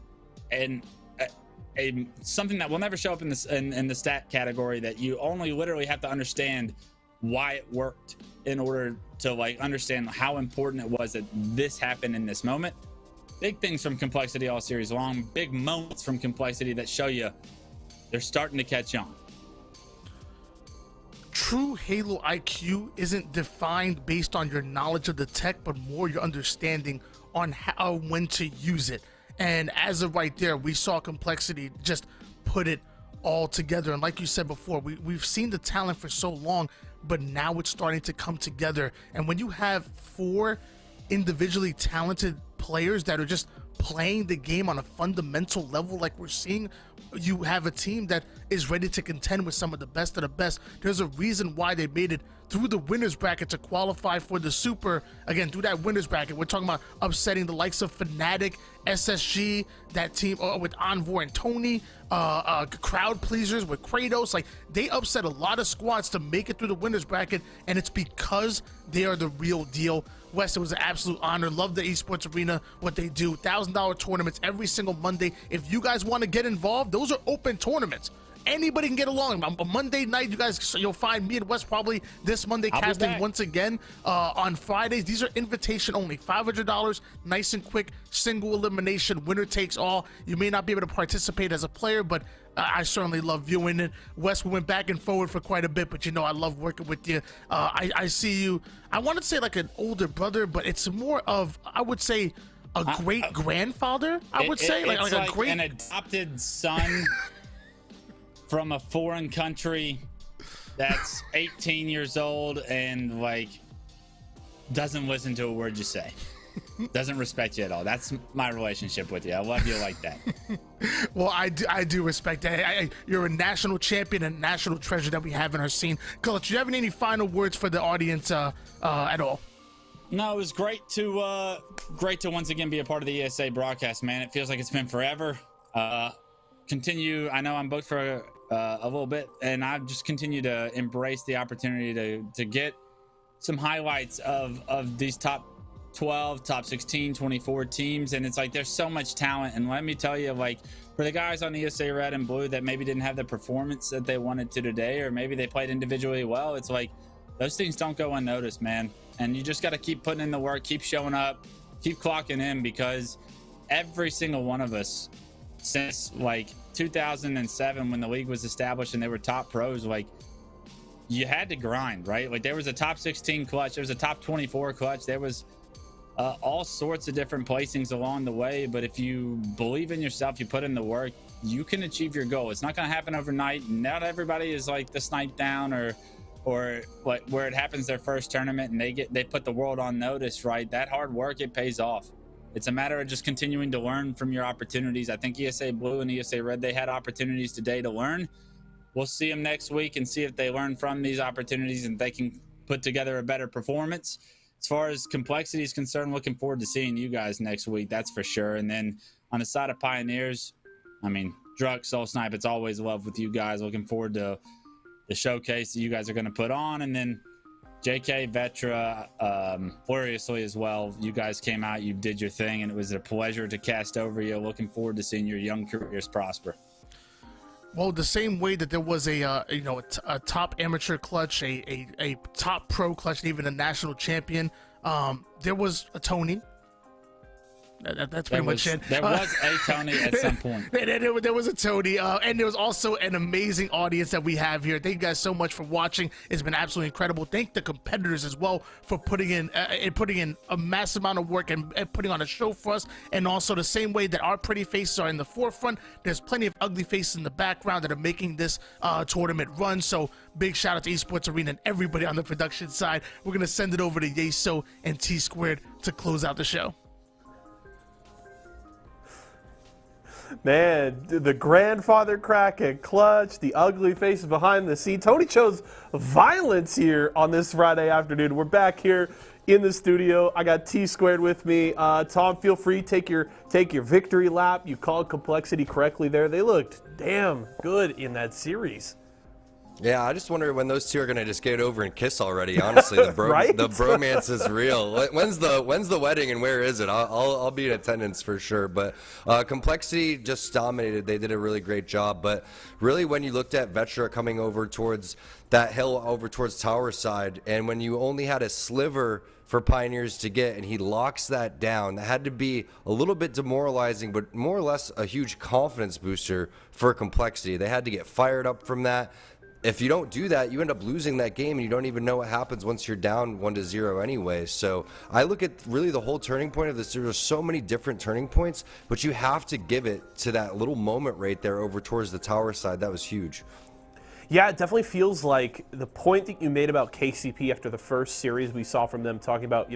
something that will never show up in the stat category, that you only literally have to understand why it worked in order to like understand how important it was that this happened in this moment. Big things from Complexity all series long, big moments from Complexity that show you they're starting to catch on. True Halo IQ isn't defined based on your knowledge of the tech, but more your understanding on how, when to use it. And as of right there, we saw Complexity just put it all together. And like you said before, we've seen the talent for so long, but now it's starting to come together. And when you have 4 individually talented players that are just playing the game on a fundamental level like we're seeing, you have a team that is ready to contend with some of the best of the best. There's a reason why they made it through the winners bracket to qualify for the Super. Again, through that winners bracket, we're talking about upsetting the likes of Fnatic, SSG, that team with Envoy and Tony, crowd pleasers with Kratos. Like, they upset a lot of squads to make it through the winners bracket, and it's because they are the real deal. Wes, it was an absolute honor. Love the Esports Arena, what they do. $1,000 tournaments every single Monday. If you guys want to get involved, those are open tournaments. Anybody can get along. On Monday night, you guys, you'll find me and Wes probably this Monday casting once again. On Fridays, these are invitation only. $500, nice and quick, single elimination, winner takes all. You may not be able to participate as a player, but I certainly love viewing it. Wes, we went back and forward for quite a bit, but you know I love working with you. I see you, I want to say like an older brother, but it's more of, I would say, a great grandfather, I would say. It's like a great an adopted son from a foreign country that's 18 years old and like doesn't listen to a word you say. Doesn't respect you at all. That's my relationship with you. I love you like that. Well, I do respect that. You're a national champion and national treasure that we have in our scene. Clutch, do you have any final words for the audience at all? No, it was great to once again be a part of the ESA broadcast, man. It feels like it's been forever. Continue. I know I'm booked for a little bit, and I just continue to embrace the opportunity to get some highlights of these top 12, top 16, 24 teams. And it's like there's so much talent. And let me tell you, like, for the guys on ESA Red and Blue that maybe didn't have the performance that they wanted to today, or maybe they played individually well, it's like those things don't go unnoticed, man. And you just got to keep putting in the work, keep showing up, keep clocking in, because every single one of us since like 2007 when the league was established and they were top pros, like, you had to grind, right? Like, there was a top 16 clutch, there was a top 24 clutch, there was all sorts of different placings along the way. But if you believe in yourself, you put in the work, you can achieve your goal. It's not going to happen overnight. Not everybody is like the snipe down or like where it happens their first tournament and they put the world on notice, right? That hard work, it pays off. It's a matter of just continuing to learn from your opportunities. I think ESA Blue and ESA Red, they had opportunities today to learn. We'll see them next week and see if they learn from these opportunities and they can put together a better performance. As far as complexity is concerned, looking forward to seeing you guys next week, that's for sure. And then on the side of Pioneers, I mean, Druk, Soul Snipe, it's always love with you guys. Looking forward to the showcase that you guys are going to put on. And then JK, Vetra, gloriously as well. You guys came out, you did your thing, and it was a pleasure to cast over you. Looking forward to seeing your young careers prosper. Well, the same way that there was a top amateur clutch, a top pro clutch, and even a national champion, there was a Tony. That's pretty much it. There was a Tony at some point. There was a Tony, and there was also an amazing audience that we have here. Thank you guys so much for watching. It's been absolutely incredible. Thank the competitors as well for putting in a massive amount of work and putting on a show for us. And also the same way that our pretty faces are in the forefront, there's plenty of ugly faces in the background that are making this tournament run. So big shout out to Esports Arena and everybody on the production side. We're gonna send it over to Yeso and T Squared to close out the show. Man, the grandfather crack and clutch, the ugly faces behind the scene. Tony chose violence here on this Friday afternoon. We're back here in the studio. I got T Squared with me. Tom, feel free, take your victory lap. You called complexity correctly there. They looked damn good in that series. Yeah, I just wonder when those two are going to just get over and kiss already. Honestly, the Right? the bromance is real. When's the wedding and where is it? I'll be in attendance for sure. But complexity just dominated. They did a really great job. But really, when you looked at Vetra coming over towards that hill, over towards Tower side, and when you only had a sliver for Pioneers to get, and he locks that down, that had to be a little bit demoralizing, but more or less a huge confidence booster for complexity. They had to get fired up from that. If you don't do that, you end up losing that game, and you don't even know what happens once you're down 1-0 anyway. So I look at really the whole turning point of this. There's so many different turning points, but you have to give it to that little moment right there over towards the Tower side. That was huge. Yeah, it definitely feels like the point that you made about KCP after the first series we saw from them talking about,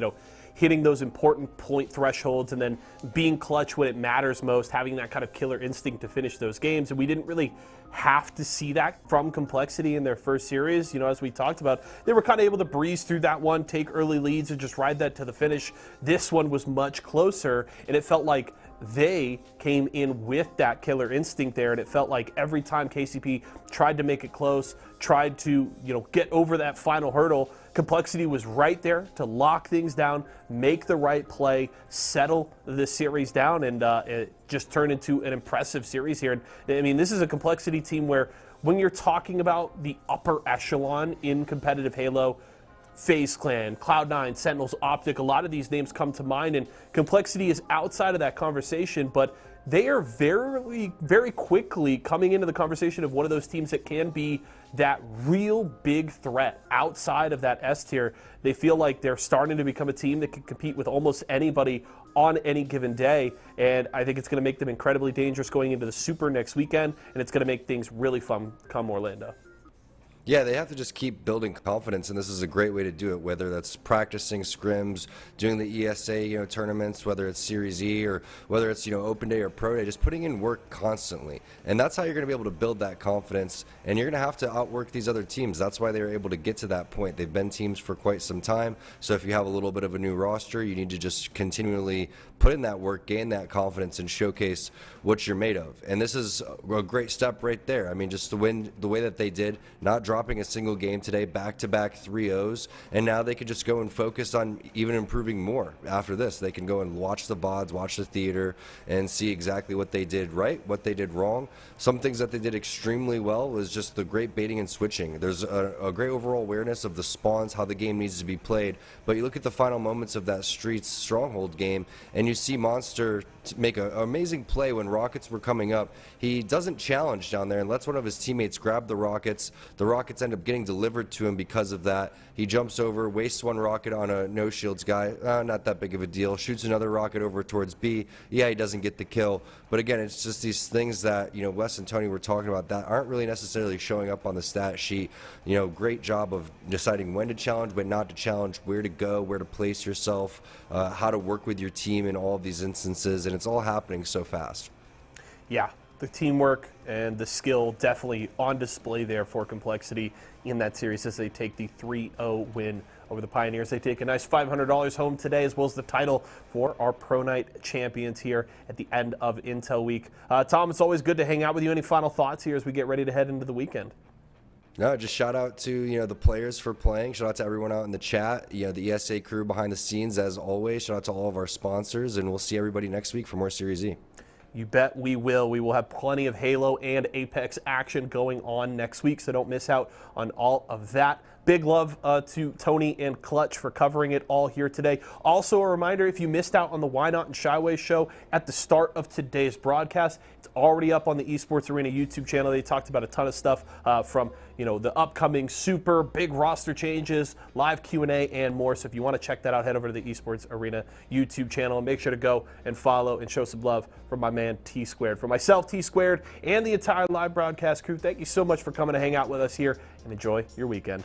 hitting those important point thresholds and then being clutch when it matters most, having that kind of killer instinct to finish those games. And we didn't really have to see that from complexity in their first series. As we talked about, they were kind of able to breeze through that one, take early leads and just ride that to the finish. This one was much closer, and it felt like they came in with that killer instinct there, and it felt like every time KCP tried to make it close, tried to get over that final hurdle, complexity was right there to lock things down, make the right play, settle the series down, and it just turned into an impressive series here. And I mean, this is a complexity team where when you're talking about the upper echelon in competitive Halo, FaZe Clan, Cloud9, Sentinels, Optic, a lot of these names come to mind, and Complexity is outside of that conversation, but they are very, very quickly coming into the conversation of one of those teams that can be that real big threat outside of that S tier. They feel like they're starting to become a team that can compete with almost anybody on any given day, and I think it's going to make them incredibly dangerous going into the Super next weekend, and it's going to make things really fun come Orlando. Yeah, they have to just keep building confidence, and this is a great way to do it, whether that's practicing scrims, doing the ESA, tournaments, whether it's Series E or whether it's, Open Day or Pro Day, just putting in work constantly. And that's how you're going to be able to build that confidence, and you're going to have to outwork these other teams. That's why they were able to get to that point. They've been teams for quite some time, so if you have a little bit of a new roster, you need to just continually put in that work, gain that confidence, and showcase what you're made of. And this is a great step right there. I mean, just to win the way that they did, not dropping a single game today, back-to-back 3-0s, and now they can just go and focus on even improving more after this. They can go and watch the VODs, watch the theater, and see exactly what they did right, what they did wrong. Some things that they did extremely well was just the great baiting and switching. There's a great overall awareness of the spawns, how the game needs to be played, but you look at the final moments of that Streets Stronghold game, and you see Monster make an amazing play when rockets were coming up. He doesn't challenge down there and lets one of his teammates grab the rockets. The rockets end up getting delivered to him because of that. He jumps over, wastes one rocket on a no shields guy. Not that big of a deal. Shoots another rocket over towards B. Yeah, he doesn't get the kill. But again, it's just these things that, Wes and Tony were talking about that aren't really necessarily showing up on the stat sheet. Great job of deciding when to challenge, when not to challenge, where to go, where to place yourself, how to work with your team in all of these instances, and it's all happening so fast. Yeah, the teamwork and the skill definitely on display there for Complexity in that series as they take the 3-0 win over the Pioneers. They take a nice $500 home today, as well as the title for our Pro Night champions here at the end of Intel Week. Tom, it's always good to hang out with you. Any final thoughts here as we get ready to head into the weekend? No, just shout out to the players for playing. Shout out to everyone out in the chat. The ESA crew behind the scenes as always. Shout out to all of our sponsors, and we'll see everybody next week for more Series E. You bet we will. We will have plenty of Halo and Apex action going on next week, so don't miss out on all of that. Big love to Tony and Clutch for covering it all here today. Also a reminder, if you missed out on the Why Not and Shyway show at the start of today's broadcast, it's already up on the Esports Arena YouTube channel. They talked about a ton of stuff from the upcoming Super, big roster changes, live Q&A, and more. So if you want to check that out, head over to the Esports Arena YouTube channel and make sure to go and follow and show some love for my man T Squared. For myself, T Squared, and the entire live broadcast crew, thank you so much for coming to hang out with us here, and enjoy your weekend.